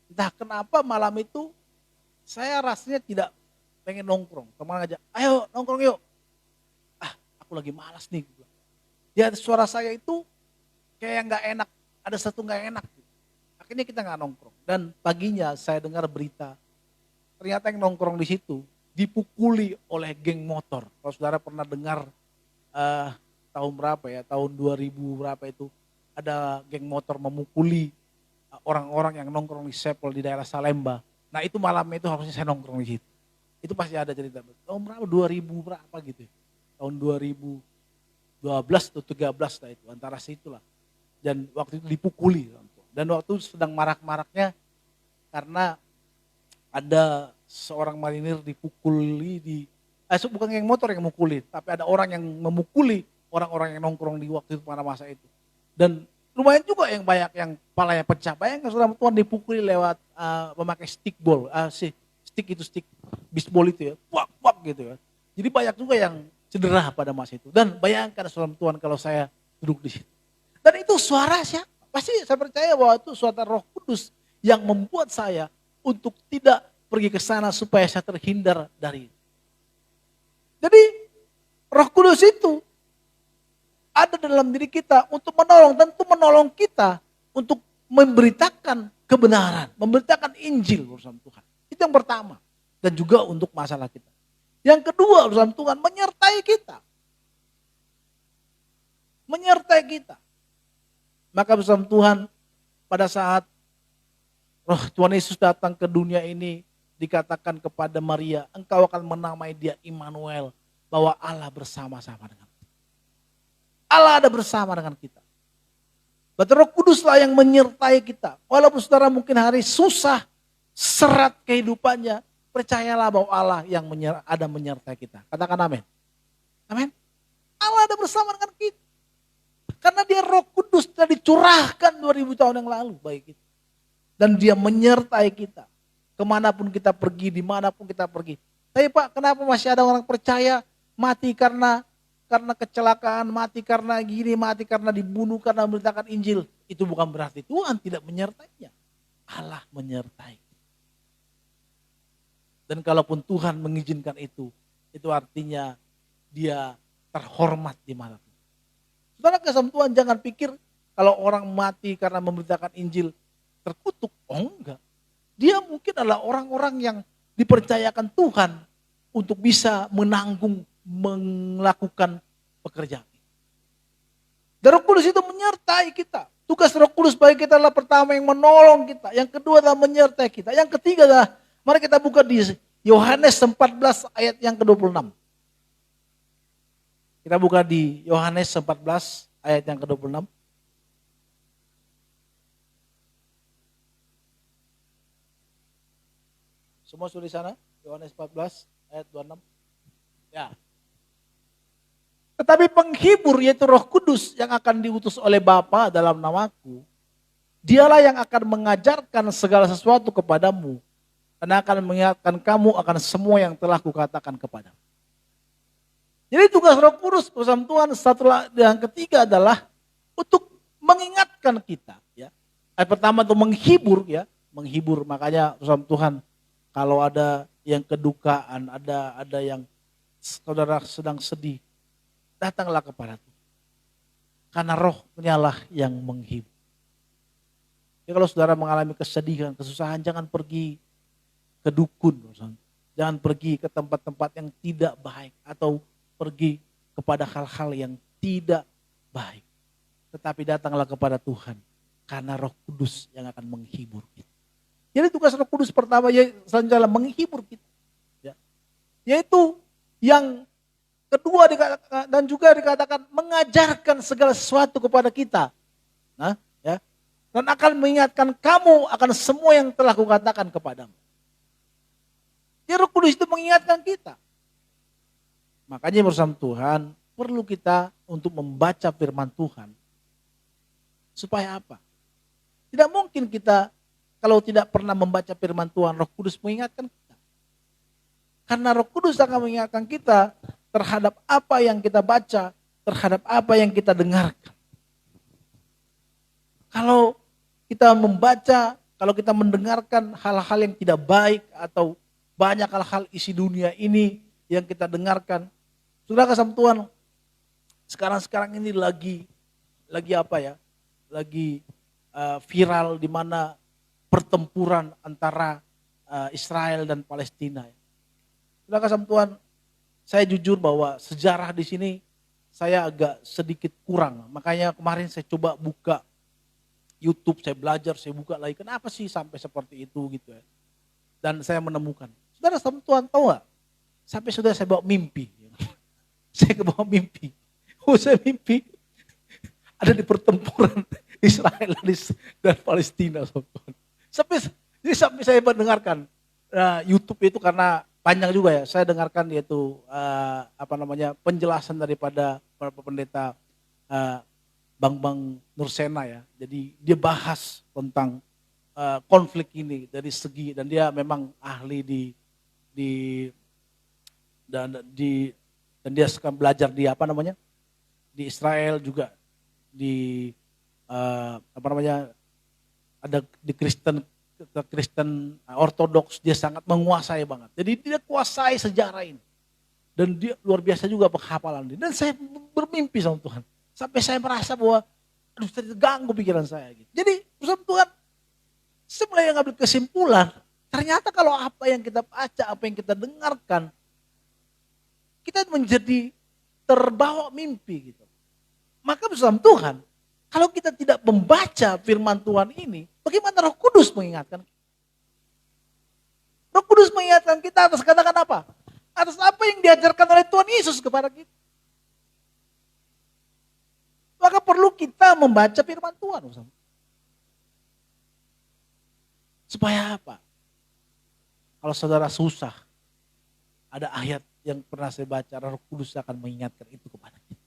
entah kenapa malam itu, saya rasanya tidak pengen nongkrong. Teman aja, ayo nongkrong yuk. Aku lagi malas nih. Ya suara saya itu kayak gak enak, ada satu gak enak. Akhirnya kita gak nongkrong. Dan paginya saya dengar berita, ternyata yang nongkrong di situ dipukuli oleh geng motor. Kalau saudara pernah dengar tahun berapa ya, tahun 2000 berapa itu, ada geng motor memukuli orang-orang yang nongkrong di Seppel di daerah Salemba. Nah itu malamnya itu harusnya saya nongkrong di situ. Itu pasti ada cerita. Tahun berapa, 2000 berapa gitu ya. Tahun 2012 atau 13 lah itu, antara situlah. Dan waktu itu dipukuli. Dan waktu sedang marak-maraknya karena ada seorang marinir dipukuli bukan yang motor yang memukuli, tapi ada orang yang memukuli orang-orang yang nongkrong di waktu itu pada masa itu. Dan lumayan juga yang banyak yang kepalanya pecah. Bayangkan saudara Tuhan dipukuli lewat memakai stick baseball itu ya, wak gitu ya. Jadi banyak juga yang cedera pada masa itu. Dan bayangkan saudara Tuhan kalau saya duduk di situ. Dan itu suara siapa? Pasti saya percaya bahwa itu suara Roh Kudus yang membuat saya untuk tidak pergi ke sana supaya saya terhindar dari itu. Jadi Roh Kudus itu ada dalam diri kita untuk menolong, tentu menolong kita untuk memberitakan kebenaran, memberitakan Injil urusan Tuhan. Itu yang pertama. Dan juga untuk masalah kita. Yang kedua urusan Tuhan menyertai kita. Menyertai kita. Maka bersama Tuhan pada saat Roh Tuhan Yesus datang ke dunia ini, dikatakan kepada Maria, engkau akan menamai dia Immanuel, bahwa Allah bersama-sama dengan kita. Allah ada bersama dengan kita. Berarti Roh Kuduslah yang menyertai kita. Walaupun saudara mungkin hari susah, serat kehidupannya, percayalah bahwa Allah yang ada menyertai kita. Katakan amin. Amin. Allah ada bersama dengan kita. Karena dia Roh Kudus telah dicurahkan 2000 tahun yang lalu bagi kita. Dan dia menyertai kita. Kemanapun kita pergi, dimanapun kita pergi. Tapi Pak, kenapa masih ada orang percaya mati karena kecelakaan, mati karena gini, mati karena dibunuh, karena memberitakan Injil. Itu bukan berarti Tuhan tidak menyertainya. Allah menyertai. Dan kalaupun Tuhan mengizinkan itu artinya dia terhormat di mana pun. Saudara kasih Tuhan, jangan pikir kalau orang mati karena memberitakan Injil terkutuk. Oh enggak. Dia mungkin adalah orang-orang yang dipercayakan Tuhan untuk bisa menanggung, melakukan pekerjaan. Dan Roh Kudus itu menyertai kita. Tugas Roh Kudus bagi kita adalah pertama yang menolong kita. Yang kedua adalah menyertai kita. Yang ketiga adalah, mari kita buka di Yohanes 14 ayat yang ke-26. Kita buka di Yohanes 14 ayat yang ke-26. Semua sudah di sana? Yohanes 14 ayat 26. Ya. Tetapi penghibur yaitu Roh Kudus yang akan diutus oleh Bapa dalam namaku, dialah yang akan mengajarkan segala sesuatu kepadamu dan akan mengingatkan kamu akan semua yang telah kukatakan kepadamu. Jadi tugas Roh Kudus bersama Tuhan setelah yang ketiga adalah untuk mengingatkan kita. Ya. Ayat pertama itu menghibur, ya, menghibur. Makanya bersama Tuhan kalau ada yang kedukaan, ada yang saudara sedang sedih, datanglah kepada Tuhan. Karena Roh-Nya lah yang menghibur. Ya, kalau saudara mengalami kesedihan, kesusahan, jangan pergi ke dukun. Jangan pergi ke tempat-tempat yang tidak baik. Atau pergi kepada hal-hal yang tidak baik. Tetapi datanglah kepada Tuhan. Karena Roh Kudus yang akan menghibur kita. Jadi tugas Roh Kudus pertama selanjutnya menghibur kita. Ya. Yaitu yang kedua dan juga dikatakan mengajarkan segala sesuatu kepada kita. Nah, ya. Dan akan mengingatkan kamu akan semua yang telah kukatakan kepadamu. Ya, Roh Kudus itu mengingatkan kita. Makanya bersama Tuhan perlu kita untuk membaca firman Tuhan. Supaya apa? Tidak mungkin kita kalau tidak pernah membaca firman Tuhan, Roh Kudus mengingatkan kita. Karena Roh Kudus akan mengingatkan kita terhadap apa yang kita baca, terhadap apa yang kita dengarkan. Kalau kita membaca, kalau kita mendengarkan hal-hal yang tidak baik atau banyak hal-hal isi dunia ini yang kita dengarkan, saudara kasih Tuhan, sekarang ini lagi apa ya? Lagi viral di mana pertempuran antara Israel dan Palestina. Saudara kasih Tuhan, saya jujur bahwa sejarah di sini saya agak sedikit kurang. Makanya kemarin saya coba buka YouTube, saya belajar, saya buka lagi. Kenapa sih sampai seperti itu gitu ya? Dan saya menemukan. Saudara sama Tuhan tahu gak? Sampai sudah saya bawa mimpi. Saya bawa mimpi. Saya mimpi ada di pertempuran Israel dan Palestina. Sampai saya mendengarkan YouTube itu karena panjang juga ya. Saya dengarkan yaitu penjelasan daripada para pendeta Bang Nursena ya. Jadi dia bahas tentang konflik ini dari segi, dan dia memang ahli dan dia suka belajar di di Israel juga, di ada di Kristen Ortodoks, dia sangat menguasai banget. Jadi dia kuasai sejarah ini. Dan dia luar biasa juga penghafalan dia. Dan saya bermimpi sama Tuhan. Sampai saya merasa bahwa aduh, terganggu pikiran saya gitu. Jadi bersama Tuhan, saya mulai ngambil kesimpulan, ternyata kalau apa yang kita baca, apa yang kita dengarkan, kita menjadi terbawa mimpi gitu. Maka bersama Tuhan, kalau kita tidak membaca firman Tuhan ini, bagaimana Roh Kudus mengingatkan kita? Roh Kudus mengingatkan kita atas katakan apa? Atas apa yang diajarkan oleh Tuhan Yesus kepada kita. Maka perlu kita membaca firman Tuhan. Supaya apa? Kalau saudara susah, ada ayat yang pernah saya baca, Roh Kudus akan mengingatkan itu kepada kita.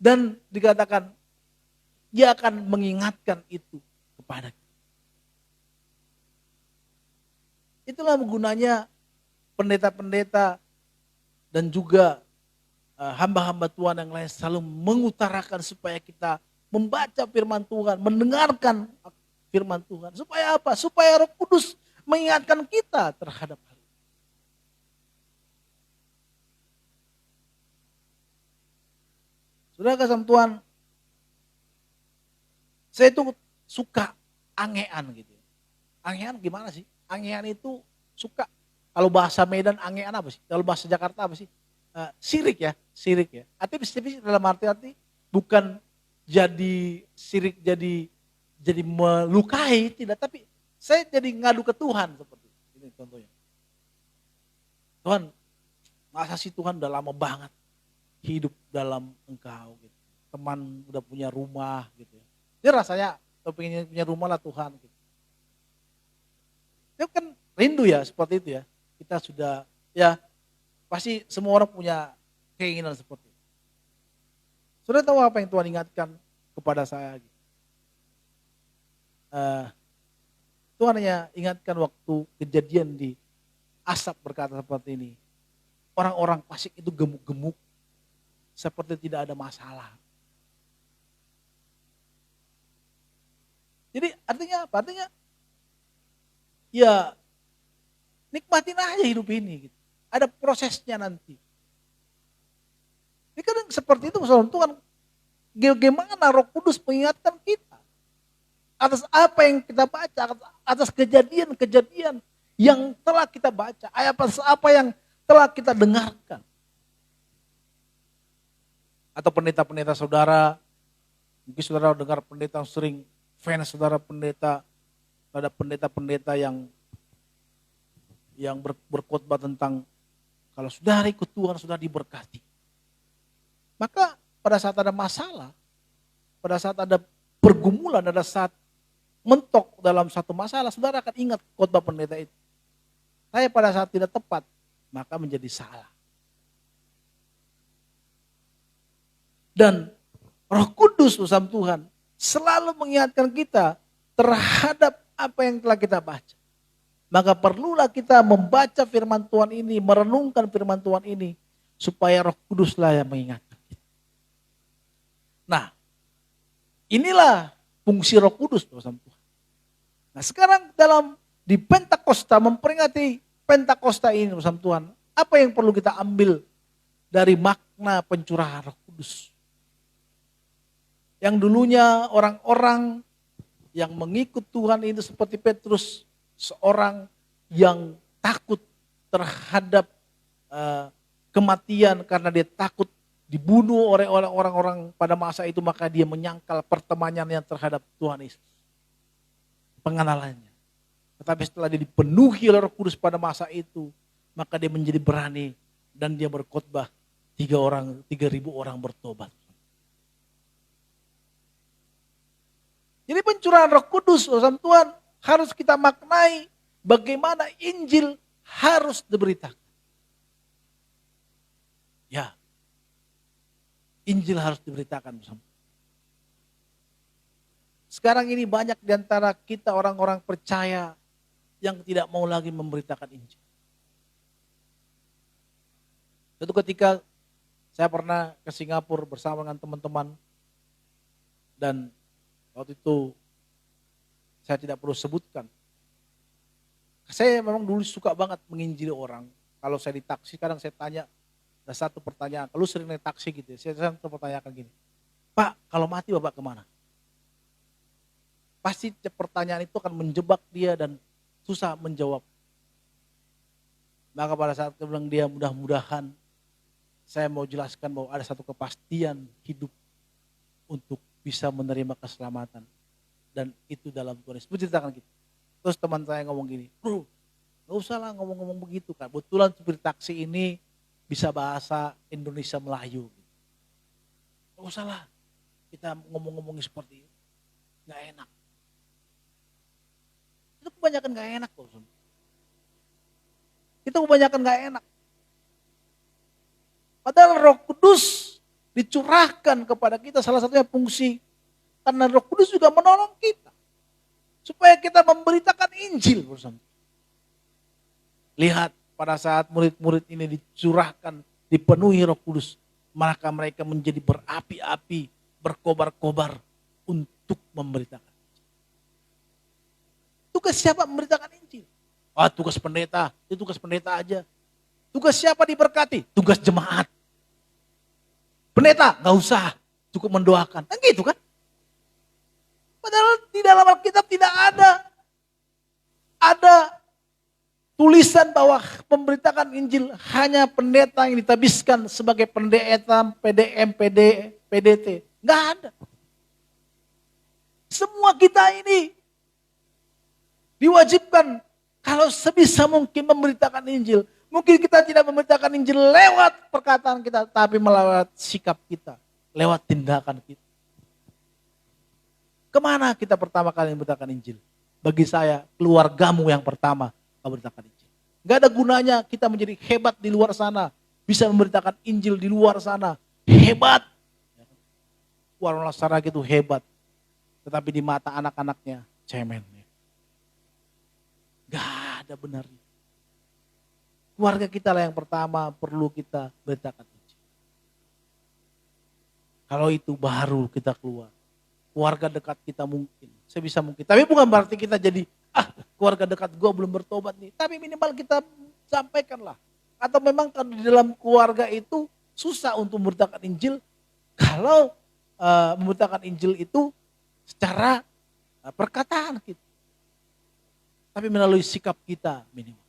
Dan dikatakan, dia akan mengingatkan itu kepada kita. Itulah gunanya pendeta-pendeta dan juga hamba-hamba Tuhan yang lain selalu mengutarakan supaya kita membaca firman Tuhan, mendengarkan firman Tuhan. Supaya apa? Supaya Roh Kudus mengingatkan kita terhadap hal itu. Saudara kasih Tuhan, saya itu suka angean gitu. Angean gimana sih? Angean itu suka. Kalau bahasa Medan angean apa sih? Kalau bahasa Jakarta apa sih? Sirik ya. Artinya dalam arti bukan jadi sirik jadi melukai, tidak, tapi saya jadi ngadu ke Tuhan seperti ini contohnya. Tuhan, masa sih Tuhan udah lama banget hidup dalam Engkau gitu. Teman udah punya rumah gitu ya. Dia rasanya pengen punya rumah lah Tuhan gitu. Dia kan rindu ya seperti itu ya. Kita sudah ya pasti semua orang punya keinginan seperti itu. Sudah tahu apa yang Tuhan ingatkan kepada saya gitu. Tuhan hanya ingatkan waktu kejadian di Asap berkata seperti ini. Orang-orang fasik itu gemuk-gemuk seperti tidak ada masalah. Jadi artinya apa? Artinya ya nikmatin aja hidup ini. Gitu. Ada prosesnya nanti. Ini kan seperti itu Tuhan. Bagaimana Roh Kudus mengingatkan kita. Atas apa yang kita baca. Atas kejadian-kejadian yang telah kita baca. Atas apa yang telah kita dengarkan. Atau pendeta-pendeta saudara. Mungkin saudara dengar pendeta yang sering fans saudara pendeta. Ada pendeta-pendeta yang berkhotbah tentang kalau saudara ikut Tuhan, saudara diberkati. Maka pada saat ada masalah, pada saat ada pergumulan, ada saat mentok dalam satu masalah, saudara akan ingat khotbah pendeta itu. Saya pada saat tidak tepat, maka menjadi salah. Dan Roh Kudus bersama Tuhan selalu mengingatkan kita terhadap apa yang telah kita baca. Maka perlulah kita membaca firman Tuhan ini, merenungkan firman Tuhan ini, supaya Roh Kuduslah yang mengingatkan kita. Nah, inilah fungsi Roh Kudus bersama Tuhan. Nah sekarang di Pentakosta, memperingati Pentakosta ini bersama Tuhan, apa yang perlu kita ambil dari makna pencurahan Roh Kudus? Yang dulunya orang-orang yang mengikut Tuhan itu seperti Petrus, seorang yang takut terhadap kematian karena dia takut dibunuh oleh orang-orang pada masa itu, maka dia menyangkal pertemanannya terhadap Tuhan Yesus. Pengenalannya. Tetapi setelah dia dipenuhi oleh Roh Kudus pada masa itu, maka dia menjadi berani dan dia berkhotbah 3.000 orang bertobat. Jadi pencurahan Roh Kudus bersama Tuhan harus kita maknai bagaimana Injil harus diberitakan. Ya, Injil harus diberitakan bersama. Sekarang ini banyak di antara kita orang-orang percaya yang tidak mau lagi memberitakan Injil. Suatu ketika saya pernah ke Singapura bersama dengan teman-teman dan waktu itu saya tidak perlu sebutkan. Saya memang dulu suka banget menginjili orang. Kalau saya di taksi kadang saya tanya, ada satu pertanyaan, kalau sering naik taksi gitu, saya sering pertanyakan gini, Pak kalau mati Bapak kemana? Pasti pertanyaan itu akan menjebak dia dan susah menjawab. Maka pada saat saya bilang dia mudah-mudahan saya mau jelaskan bahwa ada satu kepastian hidup untuk bisa menerima keselamatan. Dan itu dalam Tuhan Yesus. Ceritakan gitu. Terus teman saya ngomong gini, bro gak usah lah ngomong-ngomong begitu kan. Kebetulan supir taksi ini bisa bahasa Indonesia Melayu. Gak usah lah kita ngomong-ngomong seperti itu. Gak enak. Itu kebanyakan gak enak kok. Itu kebanyakan gak enak. Padahal Roh Kudus dicurahkan kepada kita, salah satunya fungsi karena Roh Kudus juga menolong kita supaya kita memberitakan Injil bersama. Lihat pada saat murid-murid ini dicurahkan, dipenuhi Roh Kudus, maka mereka menjadi berapi-api, berkobar-kobar untuk memberitakan. Tugas siapa memberitakan Injil? Tugas pendeta, itu tugas pendeta aja. Tugas siapa diberkati? Tugas jemaat. Pendeta nggak usah, cukup mendoakan. Kan gitu kan? Padahal di dalam Alkitab tidak ada tulisan bahwa memberitakan Injil hanya pendeta yang ditabiskan sebagai pendeta PDM, PDT. Nggak ada. Semua kita ini diwajibkan kalau sebisa mungkin memberitakan Injil. Mungkin kita tidak memberitakan Injil lewat perkataan kita, tapi melewat sikap kita, lewat tindakan kita. Kemana kita pertama kali memberitakan Injil? Bagi saya, keluargamu yang pertama memberitakan Injil. Gak ada gunanya kita menjadi hebat di luar sana, bisa memberitakan Injil di luar sana, hebat. Orang Lazarus itu hebat, tetapi di mata anak-anaknya cemen. Gak ada benarnya. Keluarga kita lah yang pertama perlu kita beritakan Injil. Kalau itu baru kita keluar. Keluarga dekat kita mungkin, sebisa mungkin. Tapi bukan berarti kita jadi, keluarga dekat gue belum bertobat nih. Tapi minimal kita sampaikanlah. Atau memang kalau di dalam keluarga itu susah untuk memberitakan Injil. Kalau memberitakan Injil itu secara perkataan kita. Tapi melalui sikap kita minimal.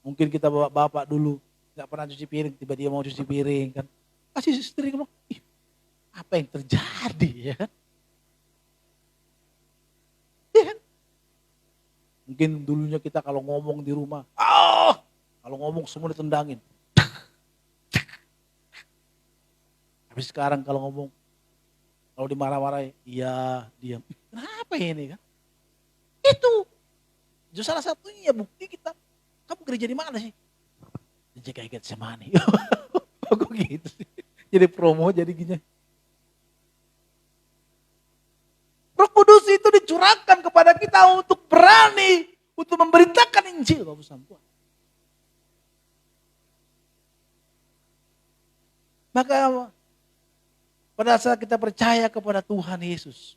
Mungkin kita bapak dulu nggak pernah cuci piring, tiba-tiba mau cuci piring kan. Kasih istri ngomong, apa yang terjadi ya kan? Ya kan? Mungkin dulunya kita kalau ngomong di rumah, kalau ngomong semua ditendangin. Tapi sekarang kalau ngomong, kalau dimarah-marahin, iya diam. Kenapa ini kan? Itu salah satunya bukti kita. Kamu gereja di mana sih? Di GKI Getsemani. Kok gitu sih? Jadi promo jadi gini. Roh Kudus itu dicurahkan kepada kita untuk berani untuk memberitakan Injil, Bapak Tuhan. Maka pada saat kita percaya kepada Tuhan Yesus,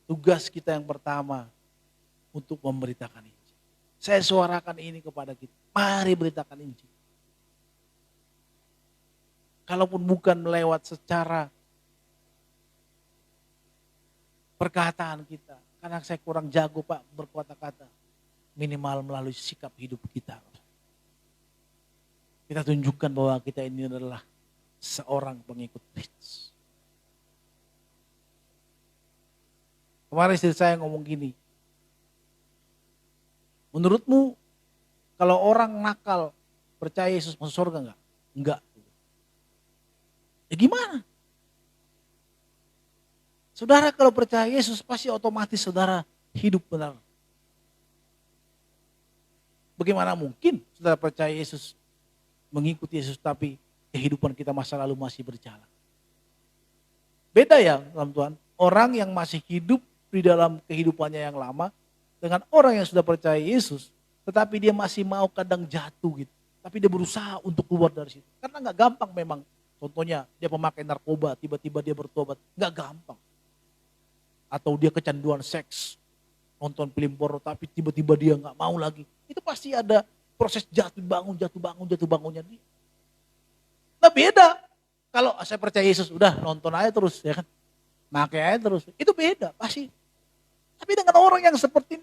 tugas kita yang pertama untuk memberitakan Injil. Saya suarakan ini kepada kita. Mari beritakan Injil. Kalaupun bukan melewat secara perkataan kita. Karena saya kurang jago Pak berkata-kata. Minimal melalui sikap hidup kita. Kita tunjukkan bahwa kita ini adalah seorang pengikut Kristus. Kemarin istri saya ngomong gini. Menurutmu kalau orang nakal percaya Yesus masuk surga enggak? Enggak. Ya gimana? Saudara kalau percaya Yesus pasti otomatis saudara hidup benar. Bagaimana mungkin saudara percaya Yesus, mengikuti Yesus tapi kehidupan kita masa lalu masih berjalan? Beda ya dalam Tuhan. Orang yang masih hidup di dalam kehidupannya yang lama dengan orang yang sudah percaya Yesus, tetapi dia masih mau kadang jatuh gitu. Tapi dia berusaha untuk keluar dari situ. Karena gak gampang memang. Contohnya dia pemakai narkoba, tiba-tiba dia bertobat. Gak gampang. Atau dia kecanduan seks, nonton film porno, tapi tiba-tiba dia gak mau lagi. Itu pasti ada proses jatuh bangunnya dia. Nah beda. Kalau saya percaya Yesus, udah nonton aja terus ya kan. Pakai aja terus. Itu beda pasti. Tapi dengan orang yang seperti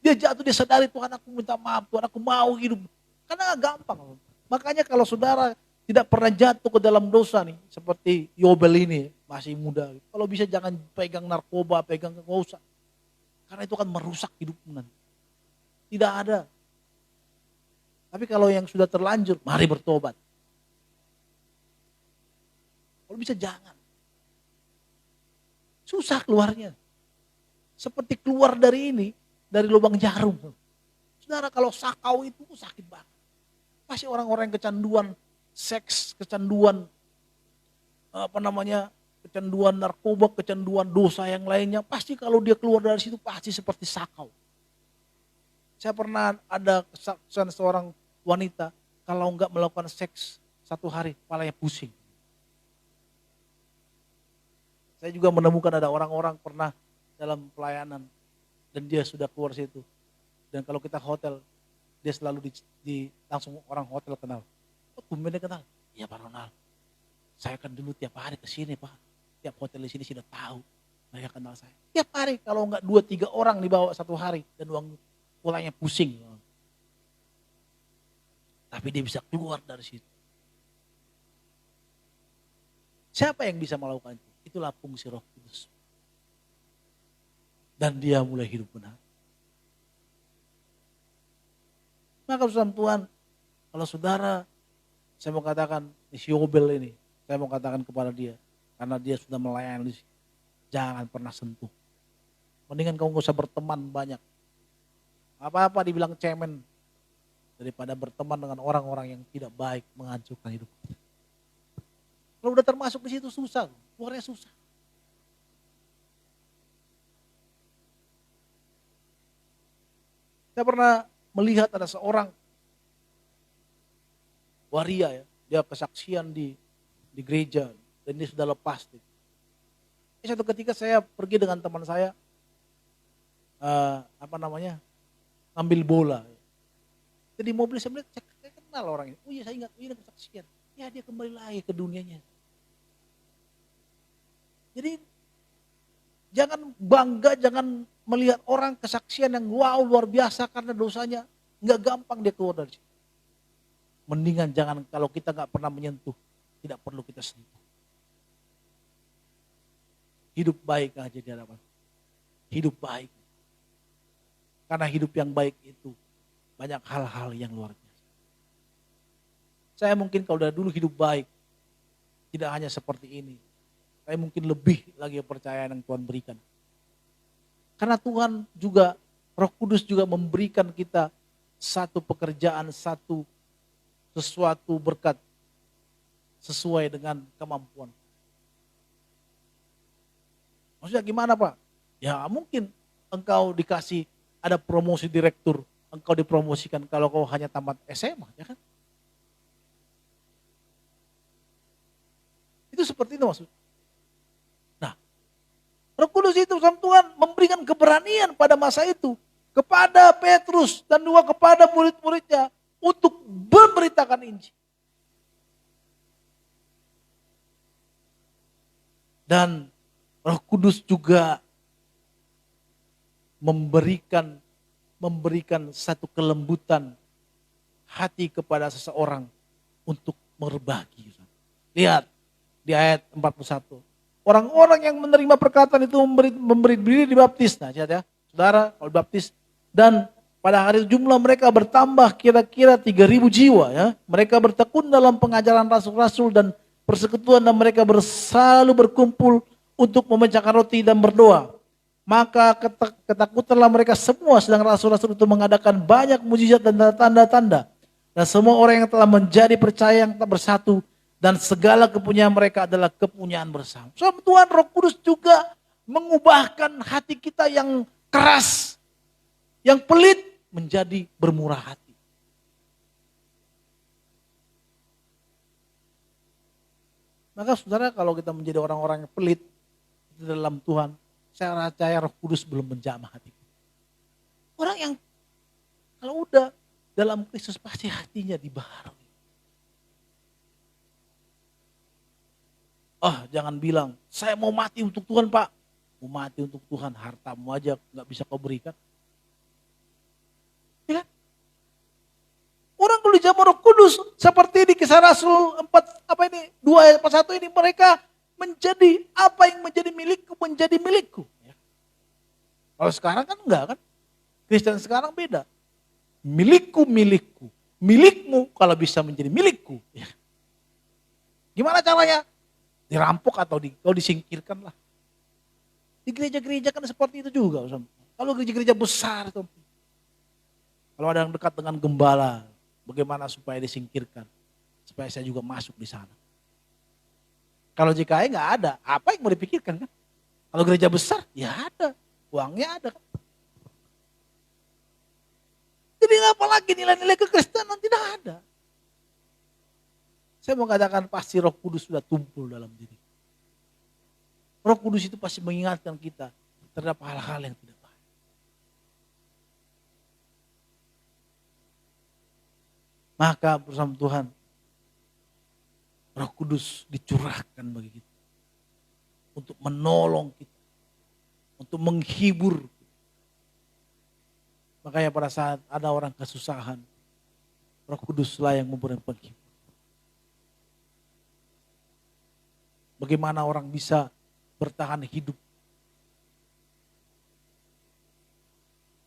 dia jatuh, dia sadari Tuhan aku minta maaf, Tuhan aku mau hidup. Karena gak gampang. Makanya kalau saudara tidak pernah jatuh ke dalam dosa nih, seperti Yobel ini, masih muda. Kalau bisa jangan pegang narkoba, pegang nggak usah. Karena itu kan merusak hidupmu nanti. Tidak ada. Tapi kalau yang sudah terlanjur, mari bertobat. Kalau bisa jangan. Susah keluarnya. Seperti keluar dari ini, dari lubang jarum. Saudara kalau sakau itu sakit banget. Pasti orang-orang yang kecanduan seks, kecanduan kecanduan narkoba, kecanduan dosa yang lainnya, pasti kalau dia keluar dari situ pasti seperti sakau. Saya pernah ada kesaksian seorang wanita, kalau enggak melakukan seks 1 hari, kepalanya pusing. Saya juga menemukan ada orang-orang pernah dalam pelayanan, dan dia sudah keluar situ. Dan kalau kita hotel, dia selalu langsung orang hotel kenal. Oh, tumbennya kenal. Iya Pak Ronald, saya kan dulu tiap hari ke sini Pak. Tiap hotel di sini sudah tahu. Mereka kenal saya. Tiap hari, kalau enggak 2-3 orang dibawa 1 hari. Dan uang pulangnya pusing. Tapi dia bisa keluar dari situ. Siapa yang bisa melakukan itu? Itulah fungsi Roh Kudus. Dan dia mulai hidup benar. Maka bersama Tuhan, kalau saudara, saya mau katakan, si Yobel ini, saya mau katakan kepada dia, karena dia sudah melayani, jangan pernah sentuh. Mendingan kamu gak usah berteman banyak. Apa-apa dibilang cemen, daripada berteman dengan orang-orang yang tidak baik, menghancurkan hidup kita. Kalau udah termasuk di situ susah, keluarnya susah. Saya pernah melihat ada seorang waria ya, dia kesaksian di gereja dan dia sudah lepas. Satu ketika saya pergi dengan teman saya, ngambil bola. Jadi mobil saya melihat, saya kenal orang ini. Oh iya, saya ingat, ini kesaksian. Ya dia kembali lagi ke dunianya. Jadi jangan bangga, jangan melihat orang kesaksian yang wow luar biasa karena dosanya nggak gampang dia keluar dari situ. Mendingan jangan, kalau kita nggak pernah menyentuh, tidak perlu kita sentuh. Hidup baik aja di hadapan. Hidup baik. Karena hidup yang baik itu banyak hal-hal yang luar biasa. Saya mungkin kalau dari dulu hidup baik, tidak hanya seperti ini. Saya mungkin lebih lagi percaya yang Tuhan berikan. Karena Tuhan juga, Roh Kudus juga memberikan kita satu pekerjaan, sesuatu berkat sesuai dengan kemampuan. Maksudnya gimana Pak? Ya mungkin engkau dikasih ada promosi direktur, engkau dipromosikan kalau kau hanya tamat SMA, ya kan? Itu seperti itu maksud. Nah, Roh Kudus itu sama Tuhan memberikan keberanian pada masa itu kepada Petrus dan juga kepada murid-muridnya untuk memberitakan Injil. Dan Roh Kudus juga memberikan satu kelembutan hati kepada seseorang untuk berbagi. Lihat di ayat 41. Orang-orang yang menerima perkataan itu memberi diri dibaptis. Nah, lihat ya, saudara, kalau baptis dan pada hari jumlah mereka bertambah kira-kira 3.000 jiwa ya. Mereka bertekun dalam pengajaran rasul-rasul dan persekutuan dan mereka selalu berkumpul untuk memecahkan roti dan berdoa. Maka ketakutanlah mereka semua, sedang rasul-rasul itu mengadakan banyak mujizat dan tanda-tanda. Dan semua orang yang telah menjadi percaya yang tak bersatu dan segala kepunyaan mereka adalah kepunyaan bersama. So, Tuhan Roh Kudus juga mengubahkan hati kita yang keras, yang pelit menjadi bermurah hati. Maka saudara, kalau kita menjadi orang-orang yang pelit di dalam Tuhan, saya percaya Roh Kudus belum menjamah hati. Orang yang kalau udah dalam Kristus pasti hatinya dibaharui. Jangan bilang, saya mau mati untuk Tuhan Pak. Mau mati untuk Tuhan, hartamu aja gak bisa kau berikan. Ya kan? Orang kalau di zaman Roh Kudus, seperti di Kisah Rasul 2 ayat 41 ini, mereka menjadi apa yang menjadi milikku, menjadi milikku. Ya. Kalau sekarang kan enggak kan? Kristen sekarang beda. Milikku, milikku. Milikmu kalau bisa menjadi milikku. Ya. Gimana caranya? Dirampok atau kau disingkirkan lah. Di gereja-gereja kan seperti itu juga. Kalau gereja-gereja besar, kalau ada yang dekat dengan gembala, bagaimana supaya disingkirkan? supaya saya juga masuk di sana. Kalau JKI nggak ada, apa yang mau dipikirkan kan? Kalau gereja besar, ya ada, uangnya ada kan. Jadi apalagi nilai-nilai kekristenan tidak ada. Saya mau katakan pasti Roh Kudus sudah tumpul dalam diri. Roh Kudus itu pasti mengingatkan kita terhadap hal-hal yang tidak baik. Maka bersama Tuhan, Roh Kudus dicurahkan bagi kita. Untuk menolong kita. Untuk menghibur kita. Makanya pada saat ada orang kesusahan, Roh Kuduslah yang memberi penghibur. Bagaimana orang bisa bertahan hidup.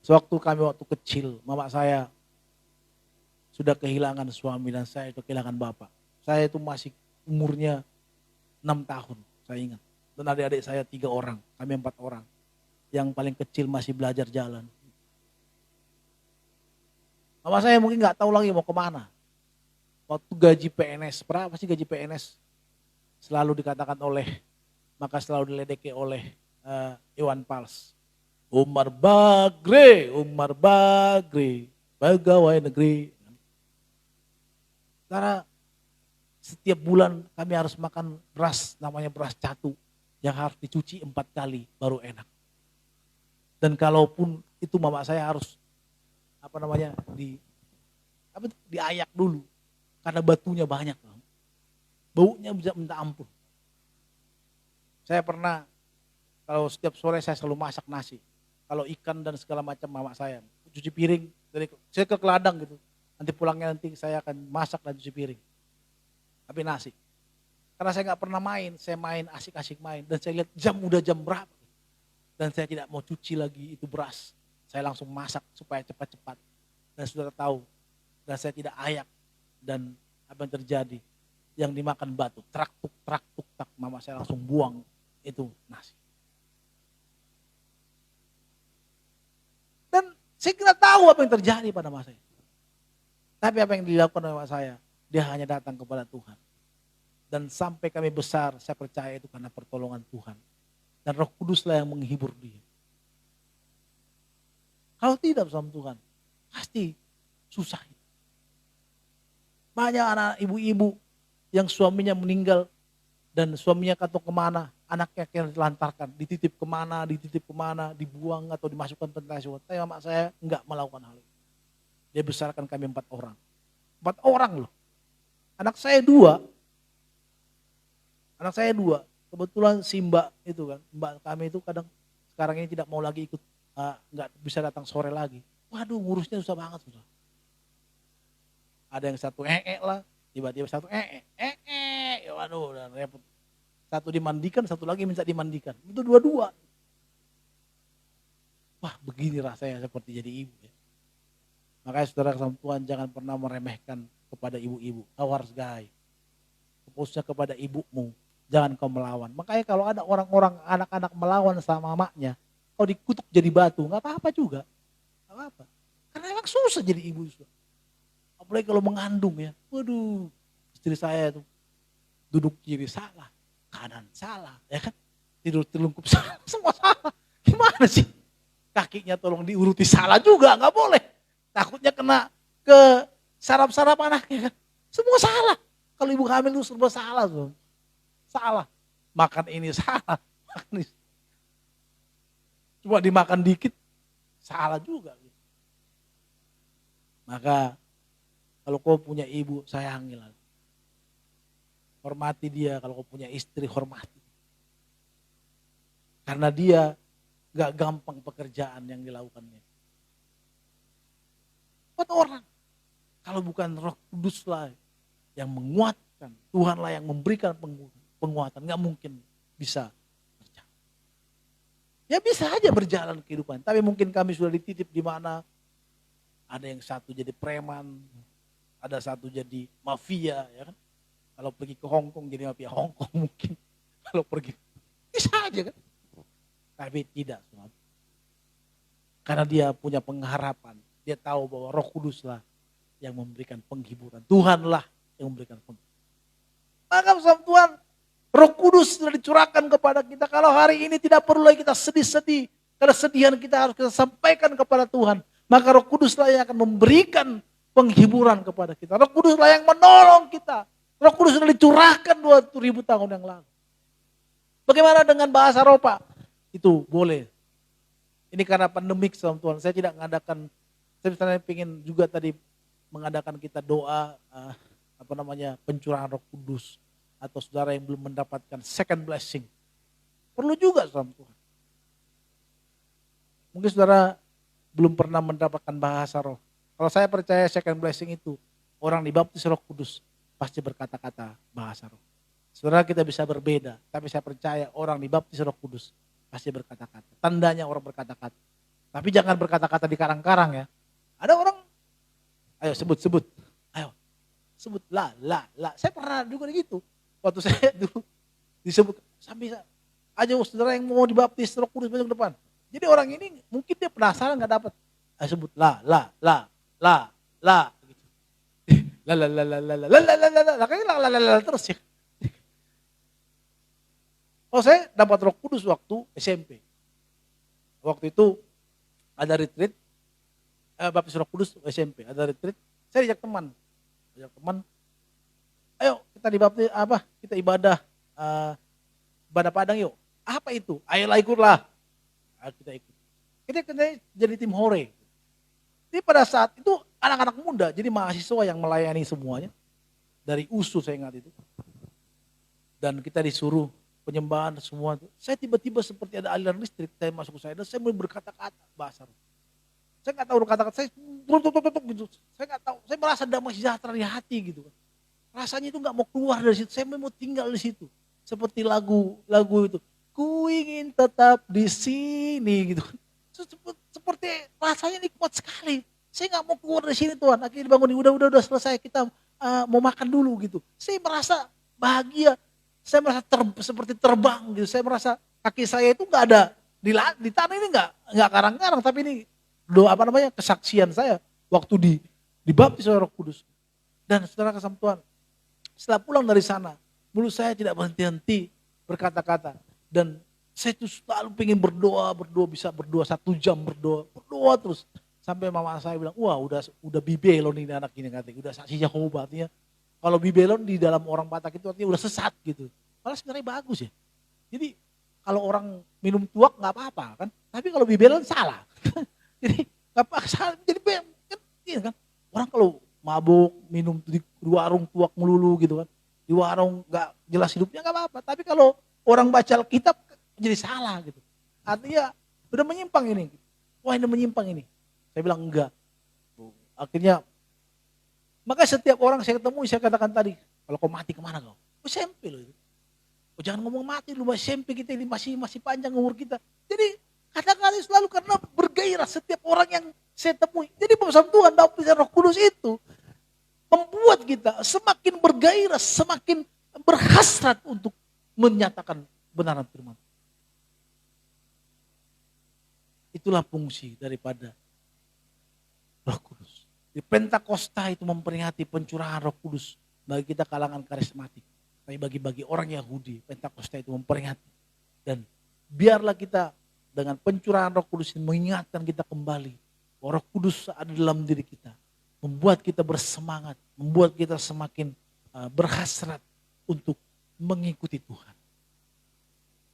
Sewaktu kami waktu kecil, mama saya sudah kehilangan suami dan saya itu kehilangan bapak. Saya itu masih umurnya 6 tahun, saya ingat. Dan adik-adik saya 3 orang, kami 4 orang. Yang paling kecil masih belajar jalan. Mama saya mungkin gak tahu lagi mau kemana. Waktu gaji PNS, berapa sih gaji PNS? Selalu dikatakan maka selalu diledeki oleh Iwan Fals. Umar Bagre, pegawai negeri. Karena setiap bulan kami harus makan beras, namanya beras catu, yang harus dicuci 4 kali baru enak. Dan kalaupun itu mama saya harus diayak dulu, karena batunya banyak. Baunya bisa minta ampun. Saya pernah, kalau setiap sore saya selalu masak nasi. Kalau ikan dan segala macam mama saya. Cuci piring, saya ke ladang gitu. Nanti pulangnya saya akan masak dan cuci piring. Tapi nasi. Karena saya gak pernah main, saya main asik-asik main. Dan saya lihat udah jam berapa. Dan saya tidak mau cuci lagi itu beras. Saya langsung masak supaya cepat-cepat. Dan sudah tahu. Dan saya tidak ayak. Dan apa yang terjadi? Yang dimakan batu, trak tuk, tak. Mama saya langsung buang itu nasi. Dan saya kira tahu apa yang terjadi pada mama saya. Tapi apa yang dilakukan oleh mama saya, dia hanya datang kepada Tuhan. Dan sampai kami besar, saya percaya itu karena pertolongan Tuhan. Dan Roh Kuduslah yang menghibur dia. Kalau tidak bersama Tuhan, pasti susah. Banyak anak ibu-ibu yang suaminya meninggal dan suaminya kata kemana, anaknya akhirnya dilantarkan, dititip kemana, dibuang atau dimasukkan panti asuhan. Tapi mama saya enggak melakukan hal itu. Dia besarkan kami 4 orang. 4 orang loh. Anak saya 2. Kebetulan si Mbak itu kan, Mbak kami itu kadang sekarang ini tidak mau lagi ikut, enggak bisa datang sore lagi. Waduh, ngurusnya susah banget. Ada yang satu lah. Tiba-tiba satu waduh, dan repot. Satu dimandikan, satu lagi minta dimandikan. Itu 2-2. Wah, begini rasanya seperti jadi ibu. Ya. Makanya saudara sama Tuhan jangan pernah meremehkan kepada ibu-ibu. Kau harus gay. Khususnya kepada ibumu, jangan kau melawan. Makanya kalau ada orang-orang anak-anak melawan sama mamanya, kau dikutuk jadi batu, nggak apa-apa juga. Nggak apa-apa. Karena emang susah jadi ibu. Apalagi kalau mengandung ya. Waduh, istri saya itu duduk kiri salah, kanan salah, ya kan? Tidur telungkup salah, semua salah. Gimana sih? Kakinya tolong diuruti salah juga, nggak boleh. Takutnya kena ke saraf-saraf anaknya kan. Semua salah. Kalau ibu hamil itu serba salah tuh. Salah. Makan ini salah. Makan ini. Cuma dimakan dikit, salah juga. Maka kalau kau punya ibu, sayangilah. Hormati dia, kalau kau punya istri, hormati. Karena dia gak gampang pekerjaan yang dilakukannya. 4 orang. Kalau bukan Roh Kudus lah yang menguatkan, Tuhanlah yang memberikan penguatan, gak mungkin bisa berjalan. Ya bisa aja berjalan kehidupan, tapi mungkin kami sudah dititip di mana ada yang satu jadi preman, ada satu jadi mafia, ya kan? Kalau pergi ke Hong Kong jadi mafia Hong Kong mungkin. Kalau pergi bisa aja kan? Tapi tidak, saudara. Karena dia punya pengharapan, dia tahu bahwa Roh Kuduslah yang memberikan penghiburan. Tuhanlah yang memberikan konfirmasi. Maka bersama Tuhan, Roh Kudus sudah dicurahkan kepada kita. Kalau hari ini tidak perlu lagi kita sedih-sedih, kesedihan kita harus kita sampaikan kepada Tuhan. Maka Roh Kuduslah yang akan memberikan penghiburan kepada kita. Roh Kuduslah yang menolong kita. Roh Kudus sudah dicurahkan 2000 tahun yang lalu. Bagaimana dengan bahasa roh, Pak? Itu boleh. Ini karena pandemik sama Tuhan. Saya tidak mengadakan, saya misalnya ingin juga tadi mengadakan kita doa, pencurahan Roh Kudus. Atau saudara yang belum mendapatkan second blessing. Perlu juga sama Tuhan. Mungkin saudara belum pernah mendapatkan bahasa roh. Kalau saya percaya second blessing itu, orang dibaptis Roh Kudus pasti berkata-kata bahasa roh. Saudara kita bisa berbeda, tapi saya percaya orang dibaptis Roh Kudus pasti berkata-kata. Tandanya orang berkata-kata. Tapi jangan berkata-kata di karang-karang ya. Ada orang, ayo sebut. Ayo, sebut la. Saya pernah juga gitu. Waktu saya dulu disebut, sampai aja saudara yang mau dibaptis Roh Kudus masuk ke depan. Jadi orang ini mungkin dia penasaran nggak dapat. Ayo sebut la. Gitu. La, kayaknya la terus ya. Oh saya dapat Roh Kudus waktu SMP. Waktu itu ada retreat, baptis Roh Kudus SMP, ada retreat. Saya ajak teman, ayo kita dibaptis kita ibadah padang yuk. Apa itu? Ayolah ikutlah. Kita ikut. Kita jadi tim hore. Jadi pada saat itu anak-anak muda, jadi mahasiswa yang melayani semuanya. Dari USU saya ingat itu. Dan kita disuruh penyembahan semua. Saya tiba-tiba seperti ada aliran listrik, saya masuk ke saya dan saya mulai berkata-kata bahasa roh. Saya nggak tahu kata-kata, saya gitu. Saya nggak tahu, saya merasa damai sejahtera di hati gitu. Rasanya itu nggak mau keluar dari situ, saya mau tinggal di situ. Seperti lagu itu, ku ingin tetap di sini gitu. Seperti rasanya nikmat sekali. Saya nggak mau keluar dari sini Tuhan. Akhirnya dibangunin, udah selesai kita mau makan dulu gitu. Saya merasa bahagia, saya merasa seperti terbang gitu. Saya merasa kaki saya itu nggak ada di tanah ini nggak karang-karang, tapi ini kesaksian saya waktu dibaptis oleh Roh Kudus. Dan saudara kasih Tuhan, setelah pulang dari sana, mulut saya tidak berhenti-henti berkata-kata. Dan saya tuh selalu pengen berdoa, bisa berdoa 1 jam berdoa terus. Sampai mama saya bilang, wah udah bibelon ini anak ini katanya, udah saksi Yehova artinya. Kalau bibelon di dalam orang Batak itu artinya udah sesat gitu. Malah sebenarnya bagus ya. Jadi kalau orang minum tuak nggak apa-apa kan, tapi kalau bibelon salah. Jadi nggak apa salah, jadi kan orang kalau mabuk minum di warung tuak melulu gitu kan, di warung nggak jelas hidupnya nggak apa-apa. Tapi kalau orang baca Alkitab jadi salah gitu. Artinya udah menyimpang ini. Wah ini menyimpang ini. Saya bilang enggak. Akhirnya maka setiap orang saya ketemu saya katakan tadi, kalau kau mati kemana kau? SMP loh itu. Oh, jangan ngomong mati lu, SMP kita ini masih panjang umur kita. Jadi kata-kata selalu karena bergairah setiap orang yang saya temui. Jadi bersama Tuhan baptisan Roh Kudus itu membuat kita semakin bergairah, semakin berhasrat untuk menyatakan kebenaran firman. Itulah fungsi daripada Roh Kudus. Di Pentakosta itu memperingati pencurahan Roh Kudus bagi kita kalangan karismatik. Tapi bagi orang Yahudi, Pentakosta itu memperingati. Dan biarlah kita dengan pencurahan Roh Kudus ini mengingatkan kita kembali bahwa Roh Kudus ada dalam diri kita. Membuat kita bersemangat, membuat kita semakin berhasrat untuk mengikuti Tuhan.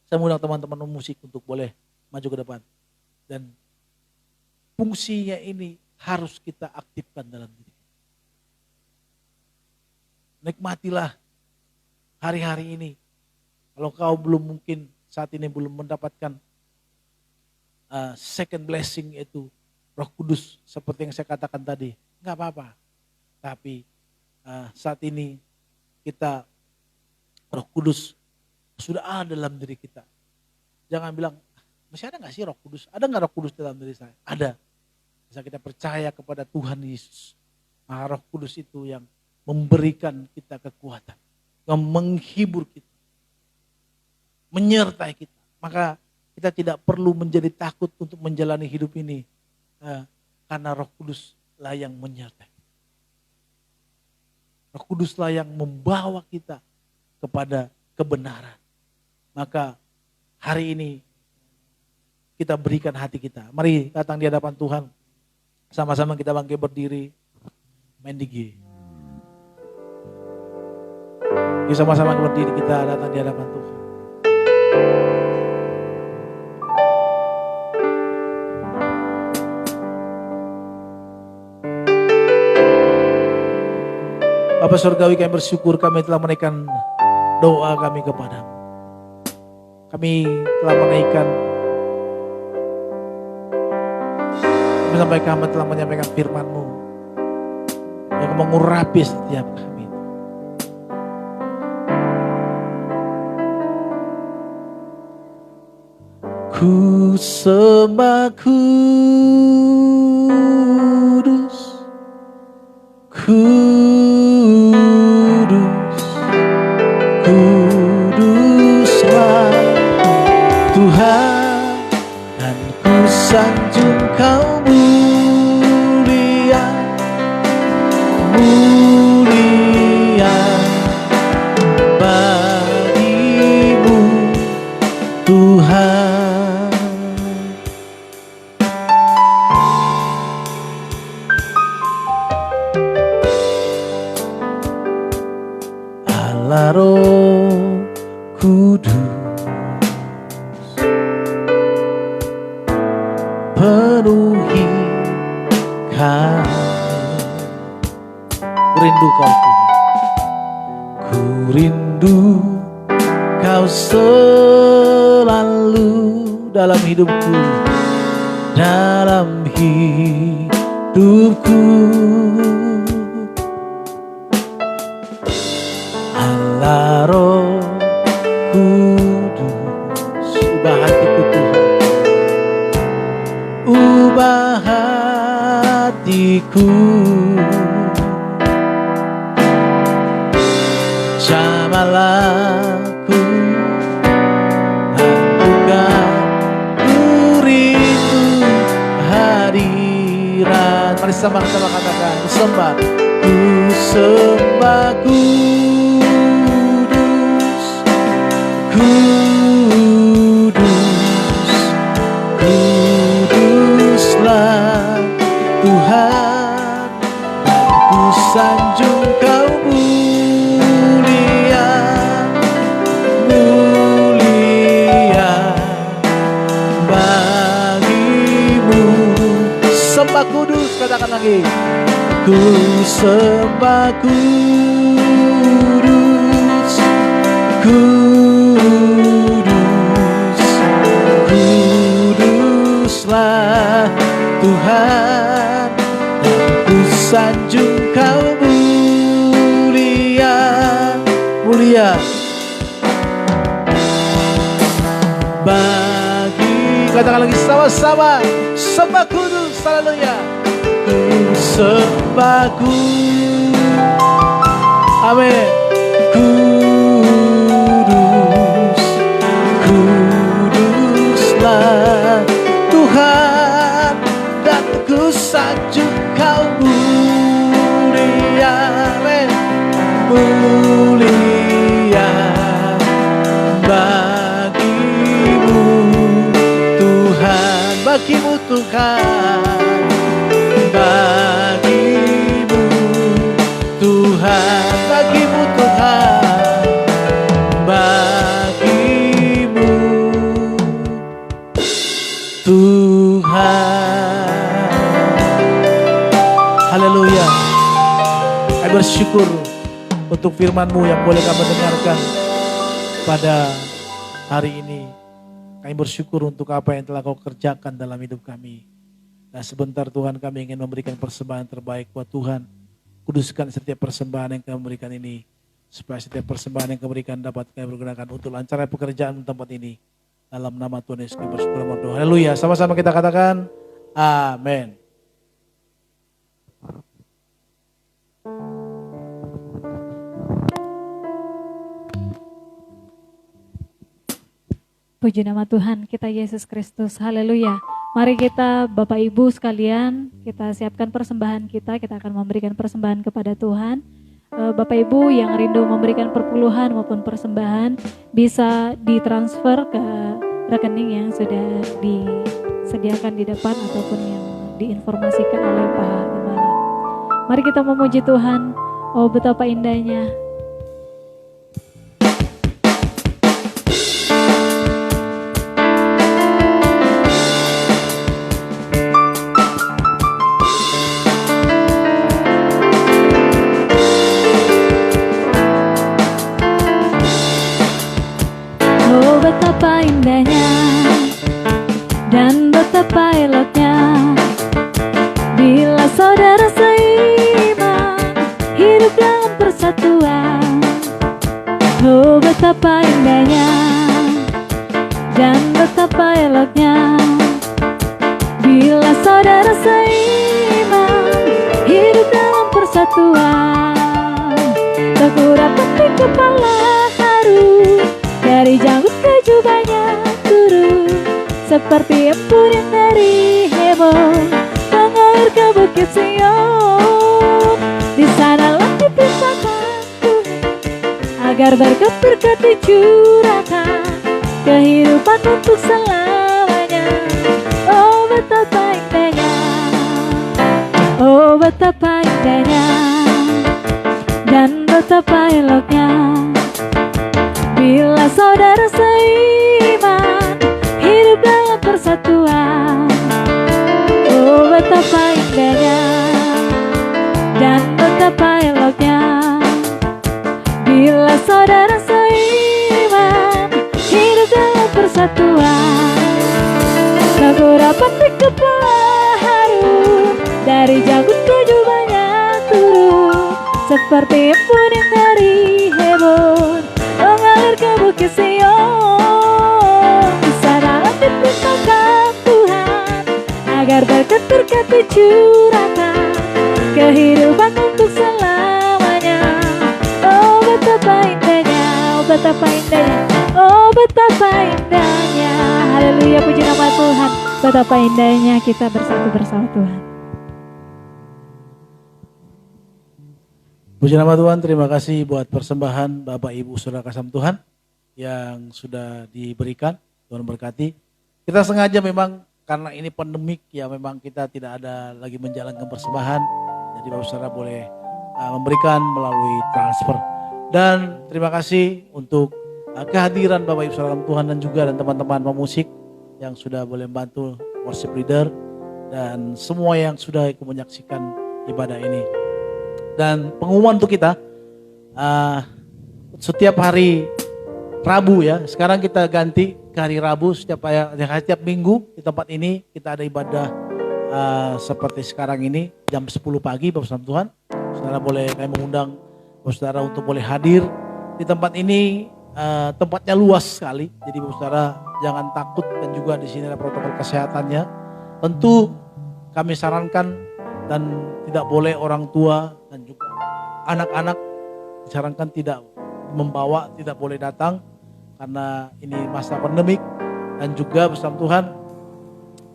Saya mengundang teman-teman musik untuk boleh maju ke depan. Dan fungsinya ini harus kita aktifkan dalam diri. Nikmatilah hari-hari ini. Kalau kau mungkin saat ini belum mendapatkan second blessing itu Roh Kudus seperti yang saya katakan tadi, nggak apa-apa. Tapi saat ini kita Roh Kudus sudah ada dalam diri kita. Jangan bilang, masih ada nggak sih Roh Kudus? Ada nggak Roh Kudus dalam diri saya? Ada. Bisa kita percaya kepada Tuhan Yesus. Roh Kudus itu yang memberikan kita kekuatan, yang menghibur kita, menyertai kita. Maka kita tidak perlu menjadi takut untuk menjalani hidup ini. Karena Roh Kudus lah yang menyertai. Roh Kuduslah yang membawa kita kepada kebenaran. Maka hari ini kita berikan hati kita. Mari datang di hadapan Tuhan. Sama-sama kita bangkit berdiri. Main di G. Yuk sama-sama berdiri kita datang di hadapan Tuhan. Bapa Surgawi, kami bersyukur kami telah menaikkan doa kami kepadamu. Kami telah menaikkan, sampai kami telah menyampaikan firman-Mu yang mengurapi setiap kami. Ku sembah kudus, kudus, kuduslah Tuhan, dan ku sanjung Kau mulia, mulia bagimu Tuhan. Allah Roh Kudus, penuhi kami. Rindu Kau Tuhan, ku rindu Kau selalu dalam hidupku, dalam hidupku. Allah Roh Kudus, ubah hatiku Tuhan, ubah hatiku, jamalah ku, lakukan ku rindu hadirat. Mari sama-sama katakan, sembah, ku sembah kudus, kudus, kuduslah Tuhan, dan ku sanjung Kau mulia, mulia bagimu. Sembah kudus, katakan lagi. Ku sembah kudus, kudus, kuduslah Tuhan, dan ku sanjung Kau mulia, mulia bagi, katakan lagi sama-sama, sembah kudus, haleluya. Ku sembah kudus, amin, kudus, kuduslah Tuhan, dan ku sanjung Kau mulia, amin, mulia bagimu Tuhan, bagimu Tuhan, bagimu Tuhan, bagimu Tuhan, bagimu Tuhan. Haleluya. Kami bersyukur untuk firman-Mu yang boleh kami dengarkan pada hari ini. Kami bersyukur untuk apa yang telah Kau kerjakan dalam hidup kami. Nah, sebentar Tuhan, kami ingin memberikan persembahan terbaik buat Tuhan. Kuduskan setiap persembahan yang kami berikan ini, supaya setiap persembahan yang kami berikan dapat kami bergunakan untuk lancarnya pekerjaan tempat ini. Dalam nama Tuhan Yesus kami bersyukur dan berdoa. Haleluya. Sama-sama kita katakan amin. Puji nama Tuhan kita Yesus Kristus, haleluya. Mari kita Bapak Ibu sekalian, kita siapkan persembahan kita akan memberikan persembahan kepada Tuhan. Bapak Ibu yang rindu memberikan perpuluhan maupun persembahan bisa ditransfer ke rekening yang sudah disediakan di depan ataupun yang diinformasikan oleh Pak Gembala. Mari kita memuji Tuhan. Oh betapa indahnya. Oh betapa indahnya dan betapa eloknya bila saudara seiman hidup dalam persatuan. Oh betapa indahnya dan betapa eloknya bila saudara seiman hidup dalam persatuan. Tak dapat di kepala haru dari janggut ke jubahnya turun seperti embun yang dari Hebron mengalir ke bukit Sion. Di sanalah dipisahkan Tuhan agar berkat-berkat dicurahkan kehidupan untuk selamanya. Oh betapa indahnya, oh betapa indahnya dan betapa eloknya bila saudara seiman hidup dalam persatuan. Oh betapa indahnya dan betapa eloknya bila saudara seiman hidup dalam persatuan. Aku dapat di kepala harum dari janggut ke jubahnya turun seperti embun yang dari Hebron mengalir ke bukit Sion. Di sanalah dipisahkan Tuhan agar berkat-berkat dicurahkan kehidupan untuk selamanya. Oh betapa indahnya, oh betapa indahnya, oh betapa indahnya. Haleluya, puji nama Tuhan. Betapa indahnya kita bersatu bersama Tuhan. Puji nama Tuhan, terima kasih buat persembahan Bapak Ibu Saudara kasih Tuhan yang sudah diberikan. Tuhan berkati. Kita sengaja memang karena ini pandemik ya memang kita tidak ada lagi menjalankan persembahan. Jadi Bapak Saudara boleh memberikan melalui transfer. Dan terima kasih untuk kehadiran Bapak Ibu Saudara Tuhan dan juga dan teman-teman pemusik yang sudah boleh membantu worship leader dan semua yang sudah ikut menyaksikan ibadah ini. Dan pengumuman untuk kita setiap hari Rabu ya, sekarang kita ganti ke hari Rabu setiap minggu di tempat ini kita ada ibadah seperti sekarang ini jam 10 pagi Bapak Saudara Tuhan. Saudara boleh kami mengundang Bapak Saudara untuk boleh hadir di tempat ini. Tempatnya luas sekali, jadi Bapak Saudara jangan takut dan juga di sini ada protokol kesehatannya. Tentu kami sarankan dan tidak boleh orang tua dan juga anak-anak disarankan tidak membawa, tidak boleh datang karena ini masa pandemik. Dan juga bersama Tuhan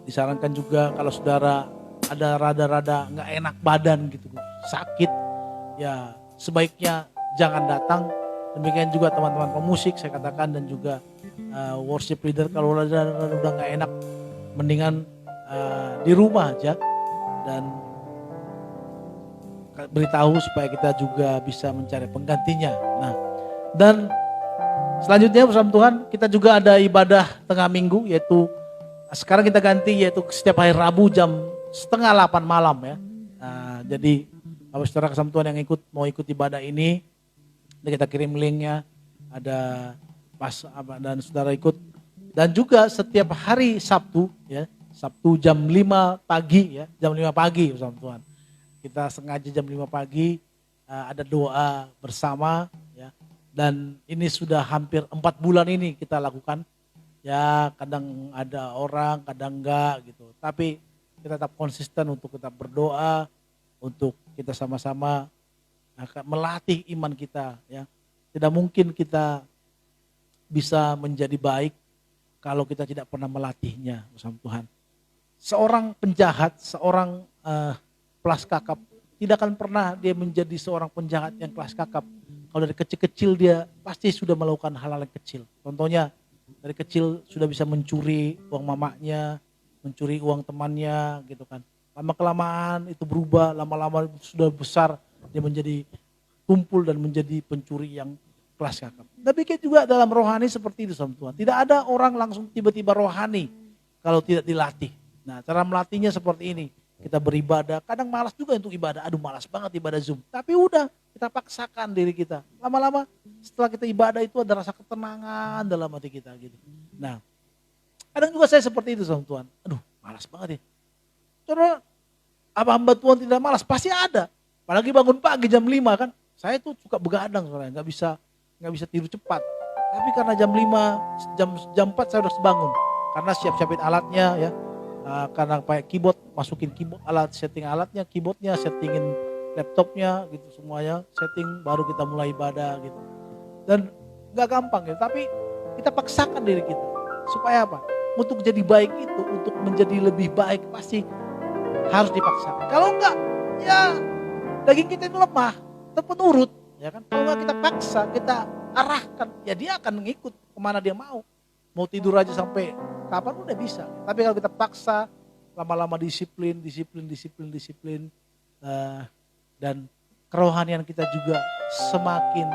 disarankan juga kalau saudara ada rada-rada nggak enak badan gitu, sakit, ya sebaiknya jangan datang. Demikian juga teman-teman pemusik saya katakan dan juga worship leader kalau udah nggak enak mendingan di rumah aja dan beritahu supaya kita juga bisa mencari penggantinya. Nah, dan selanjutnya bersama Tuhan kita juga ada ibadah tengah minggu yaitu sekarang kita ganti yaitu setiap hari Rabu jam 7:30 malam ya. Nah, jadi Bapak Saudara kesam Tuhan yang mau ikut ibadah ini kita kirim linknya ada pas dan saudara ikut. Dan juga setiap hari Sabtu ya, Sabtu jam 5 pagi ya, jam 5 pagi bersama Tuhan. Kita sengaja jam 5 pagi ada doa bersama ya. Dan ini sudah hampir 4 bulan ini kita lakukan. Ya kadang ada orang, kadang enggak gitu. Tapi kita tetap konsisten untuk tetap berdoa, untuk kita sama-sama melatih iman kita ya. Tidak mungkin kita bisa menjadi baik kalau kita tidak pernah melatihnya bersama Tuhan. Seorang penjahat, seorang pelaskakap tidak akan pernah dia menjadi seorang penjahat yang kelas kakap. Kalau dari kecil-kecil dia pasti sudah melakukan hal-hal yang kecil. Contohnya dari kecil sudah bisa mencuri uang mamanya, mencuri uang temannya gitu kan. Lama-kelamaan itu berubah, lama-lama sudah besar dia menjadi kumpul dan menjadi pencuri yang kelas kakap. Tapi juga dalam rohani seperti itu sama Tuhan. Tidak ada orang langsung tiba-tiba rohani kalau tidak dilatih. Nah, cara melatihnya seperti ini. Kita beribadah, kadang malas juga untuk ibadah. Aduh, malas banget ibadah Zoom. Tapi udah, kita paksakan diri kita. Lama-lama setelah kita ibadah itu ada rasa ketenangan dalam hati kita gitu. Nah, kadang juga saya seperti itu sama Tuhan. Aduh, malas banget ya. Coba apa hamba Tuhan tidak malas? Pasti ada. Apalagi bangun pagi jam 5 kan. Saya tuh suka begadang soalnya, nggak bisa tidur cepat. Tapi karena jam 5, jam 4 saya udah bangun. Karena siap-siapin alatnya ya. Karena pakai keyboard, masukin keyboard, setting alatnya, keyboardnya, settingin laptopnya gitu semuanya, setting baru kita mulai ibadah gitu. Dan nggak gampang ya, tapi kita paksakan diri kita. Supaya apa? Untuk jadi baik itu, untuk menjadi lebih baik pasti harus dipaksakan. Kalau enggak, ya daging kita itu lemah, terpenurut, ya kan? Kalau enggak kita paksa, kita arahkan, ya dia akan mengikut kemana dia mau. Mau tidur aja sampai kapan udah bisa. Tapi kalau kita paksa, lama-lama disiplin, dan kerohanian kita juga semakin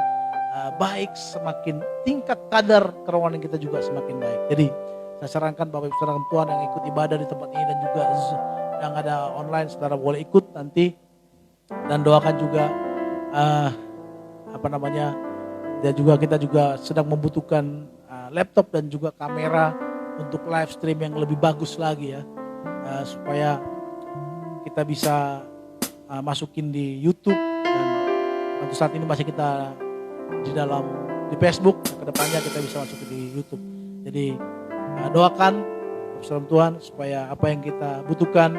baik, semakin tingkat kadar kerohanian kita juga semakin baik. Jadi saya sarankan Bapak Ibu Saudara Tuhan yang ikut ibadah di tempat ini dan juga yang ada online, saudara boleh ikut nanti dan doakan juga kita juga sedang membutuhkan laptop dan juga kamera untuk live stream yang lebih bagus lagi ya, supaya kita bisa masukin di YouTube dan untuk saat ini masih kita di Facebook, kedepannya kita bisa masuk di YouTube. Jadi doakan saudara Tuhan supaya apa yang kita butuhkan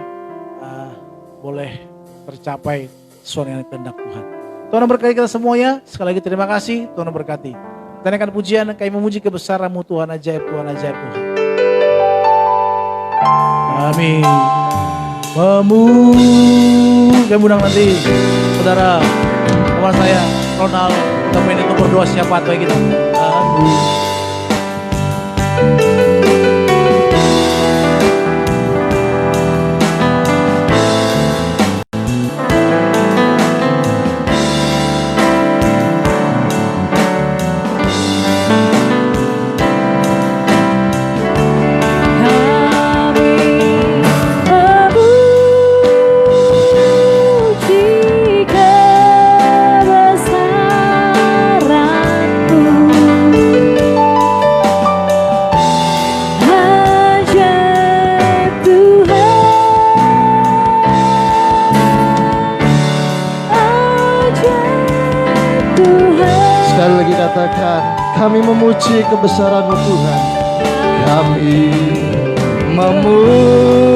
boleh tercapai sesuai dengan kehendak Tuhan. Tuhan memberkati kita semuanya. Sekali lagi terima kasih, Tuhan memberkati. Kita naikkan pujian, kami memuji kebesaran-Mu Tuhan ajaib, Tuhan ajaib Tuhan. Kami kami undang nanti saudara teman saya Ronald, kita main itu berdoa siapa bagi kita. Kami memuji kebesaran-Mu Tuhan. Kami memuji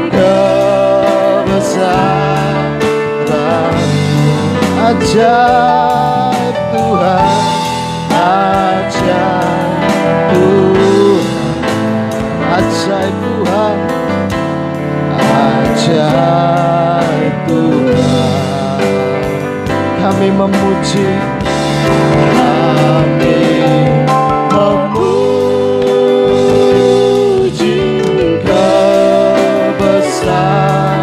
kebesaran-Mu. Ajaib Tuhan, ajaib Tuhan, ajaib Tuhan, ajaib Tuhan. Kami memuji, kebesaran-Mu.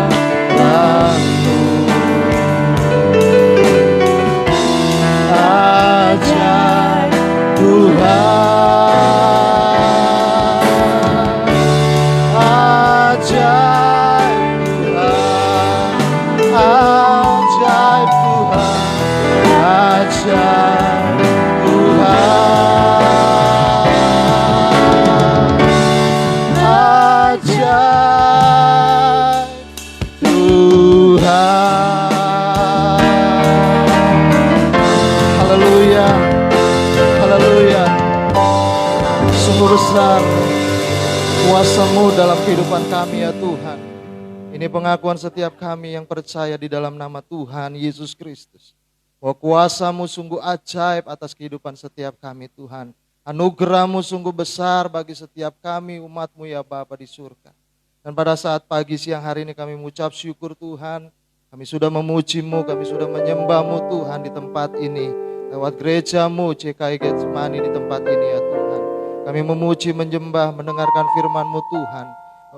Ajaib Tuhan, ajaib Tuhan, ajaib Tuhan, ajaib Tuhan, ajaib Tuhan. Haleluya, haleluya. Sungguh besar kuasa-Mu dalam kehidupan kami ya Tuhan. Ini pengakuan setiap kami yang percaya di dalam nama Tuhan Yesus Kristus. Bahwa kuasa-Mu sungguh ajaib atas kehidupan setiap kami Tuhan. Anugerah-Mu sungguh besar bagi setiap kami umat-Mu ya Bapa di surga. Dan pada saat pagi siang hari ini kami mengucap syukur Tuhan. Kami sudah memuji-Mu, kami sudah menyembah-Mu Tuhan di tempat ini. Lewat gereja-Mu CKI Getsemani di tempat ini ya Tuhan. Kami memuji, menyembah, mendengarkan firman-Mu Tuhan.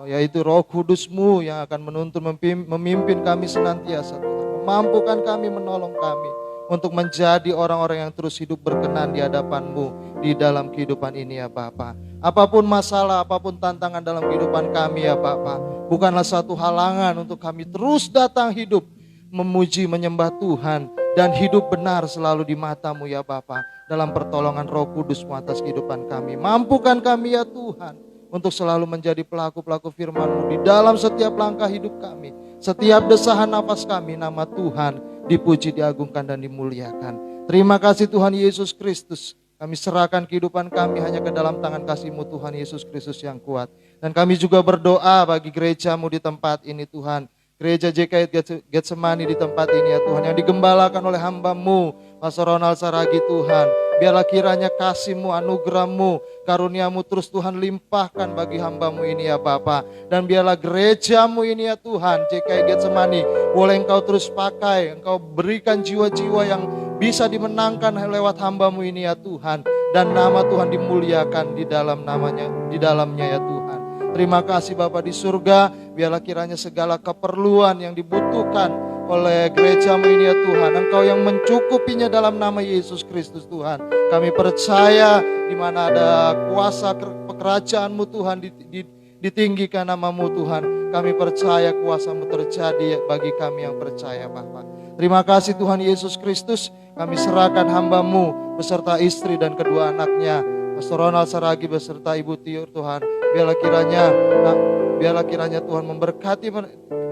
Yaitu Roh Kudus-Mu yang akan menuntun, memimpin kami senantiasa Tuhan. Memampukan kami, menolong kami untuk menjadi orang-orang yang terus hidup berkenan di hadapan-Mu di dalam kehidupan ini ya Bapa. Apapun masalah, apapun tantangan dalam kehidupan kami ya Bapa, bukanlah satu halangan untuk kami terus datang hidup, memuji, menyembah Tuhan, dan hidup benar selalu di mata-Mu ya Bapa, dalam pertolongan Roh Kudus-Mu atas kehidupan kami. Mampukan kami ya Tuhan, untuk selalu menjadi pelaku-pelaku firman-Mu di dalam setiap langkah hidup kami, setiap desahan nafas kami. Nama Tuhan dipuji, diagungkan, dan dimuliakan. Terima kasih Tuhan Yesus Kristus. Kami serahkan kehidupan kami hanya ke dalam tangan kasih-Mu Tuhan Yesus Kristus yang kuat. Dan kami juga berdoa bagi gereja-Mu di tempat ini Tuhan. Gereja JKI Getsemani di tempat ini ya Tuhan, yang digembalakan oleh hamba-Mu Pastor Ronald Saragi Tuhan. Biarlah kiranya kasih-Mu, anugerah-Mu, karunia-Mu terus Tuhan limpahkan bagi hamba-Mu ini ya Bapa. Dan biarlah gereja-Mu ini ya Tuhan, JKI Getsemani, boleh Engkau terus pakai, Engkau berikan jiwa-jiwa yang bisa dimenangkan lewat hamba-Mu ini ya Tuhan. Dan nama Tuhan dimuliakan di dalam namanya, di dalamnya ya Tuhan. Terima kasih Bapa di surga, biarlah kiranya segala keperluan yang dibutuhkan oleh gereja-Mu ini ya Tuhan, Engkau yang mencukupinya dalam nama Yesus Kristus Tuhan. Kami percaya di mana ada kuasa kerajaan-Mu Tuhan, ditinggikan nama-Mu Tuhan. Kami percaya kuasa-Mu terjadi bagi kami yang percaya Bapa. Terima kasih Tuhan Yesus Kristus, kami serahkan hamba-Mu beserta istri dan kedua anaknya, Pastor Ronald Saragi beserta Ibu Tiur Tuhan. Biarlah kiranya Tuhan memberkati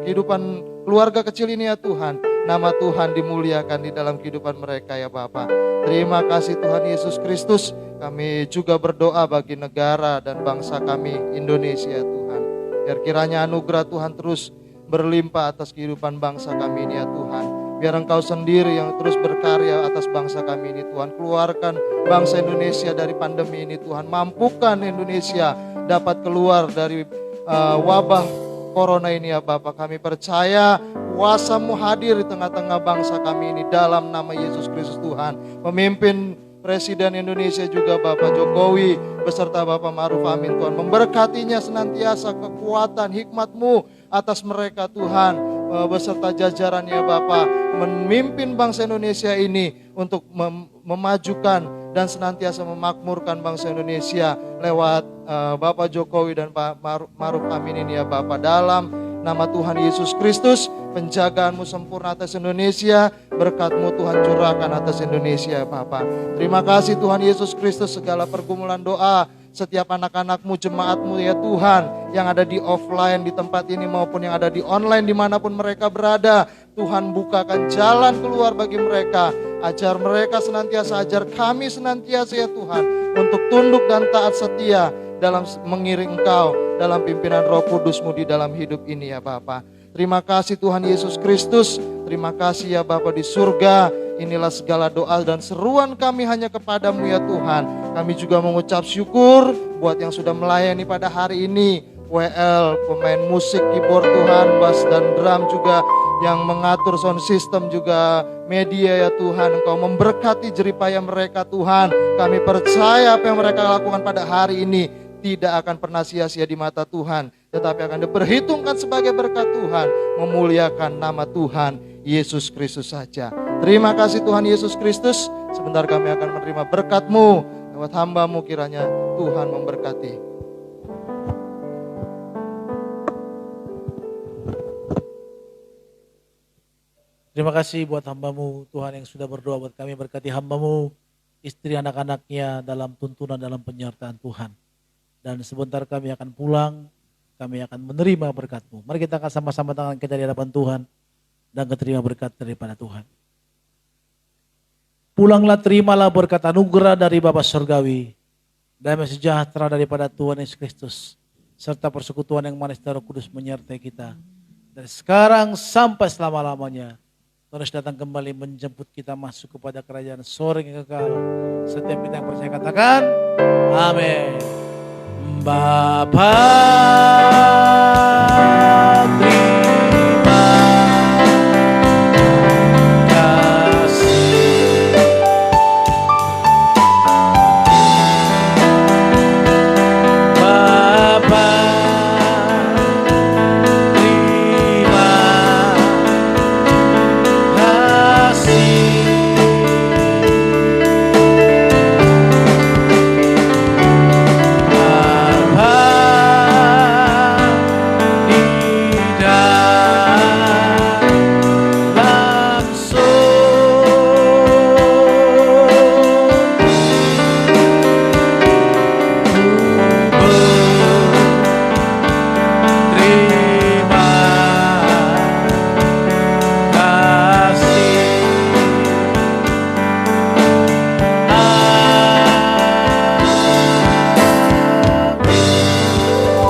kehidupan keluarga kecil ini ya Tuhan. Nama Tuhan dimuliakan di dalam kehidupan mereka ya Bapa. Terima kasih Tuhan Yesus Kristus. Kami juga berdoa bagi negara dan bangsa kami Indonesia ya Tuhan. Biar kiranya anugerah Tuhan terus berlimpah atas kehidupan bangsa kami ini ya Tuhan. Biar Engkau sendiri yang terus berkarya atas bangsa kami ini Tuhan. Keluarkan bangsa Indonesia dari pandemi ini Tuhan. Mampukan Indonesia dapat keluar dari wabah corona ini ya Bapak. Kami percaya kuasa-Mu hadir di tengah-tengah bangsa kami ini dalam nama Yesus Kristus Tuhan. Pemimpin Presiden Indonesia juga Bapak Jokowi beserta Bapak Ma'ruf Amin Tuhan. Memberkatinya senantiasa kekuatan hikmat-Mu atas mereka Tuhan. Beserta jajarannya Bapak, memimpin bangsa Indonesia ini untuk memajukan dan senantiasa memakmurkan bangsa Indonesia lewat Bapak Jokowi dan Pak Ma'ruf Amin ini ya Bapak. Dalam nama Tuhan Yesus Kristus, penjagaan-Mu sempurna atas Indonesia, berkat-Mu Tuhan curahkan atas Indonesia ya Bapak. Terima kasih Tuhan Yesus Kristus, segala pergumulan doa setiap anak-anak-Mu, jemaat-Mu ya Tuhan, yang ada di offline di tempat ini maupun yang ada di online dimanapun mereka berada. Tuhan bukakan jalan keluar bagi mereka. Ajar mereka senantiasa, ajar kami senantiasa ya Tuhan, untuk tunduk dan taat setia dalam mengiring Engkau, dalam pimpinan Roh Kudus-Mu di dalam hidup ini ya Bapa. Terima kasih Tuhan Yesus Kristus. Terima kasih ya Bapa di surga. Inilah segala doa dan seruan kami hanya kepadamu ya Tuhan. Kami juga mengucap syukur buat yang sudah melayani pada hari ini. WL, pemain musik, keyboard Tuhan, bass dan drum juga, yang mengatur sound system juga, media ya Tuhan. Engkau memberkati jeripaya mereka Tuhan. Kami percaya apa yang mereka lakukan pada hari ini tidak akan pernah sia-sia di mata Tuhan, tetapi akan diperhitungkan sebagai berkat Tuhan, memuliakan nama Tuhan Yesus Kristus saja. Terima kasih Tuhan Yesus Kristus. Sebentar kami akan menerima berkat-Mu lewat hamba-Mu, kiranya Tuhan memberkati. Terima kasih buat hamba-Mu Tuhan yang sudah berdoa buat kami. Berkati hamba-Mu, istri anak-anaknya dalam tuntunan, dalam penyertaan Tuhan. Dan sebentar kami akan pulang, kami akan menerima berkat-Mu. Mari kita akan sama-sama tangan kita di hadapan Tuhan dan keterima berkat daripada Tuhan. Pulanglah, terimalah berkat anugerah dari Bapa Surgawi, damai sejahtera daripada Tuhan Yesus Kristus, serta persekutuan yang manis Roh Kudus menyertai kita dari sekarang sampai selama-lamanya. Terus datang kembali menjemput kita masuk kepada kerajaan sorga yang kekal. Setiap kita yang percaya katakan amin. Bapa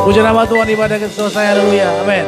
Puji nama Tuhan, ibadah kita selesai. Haleluya. Amin.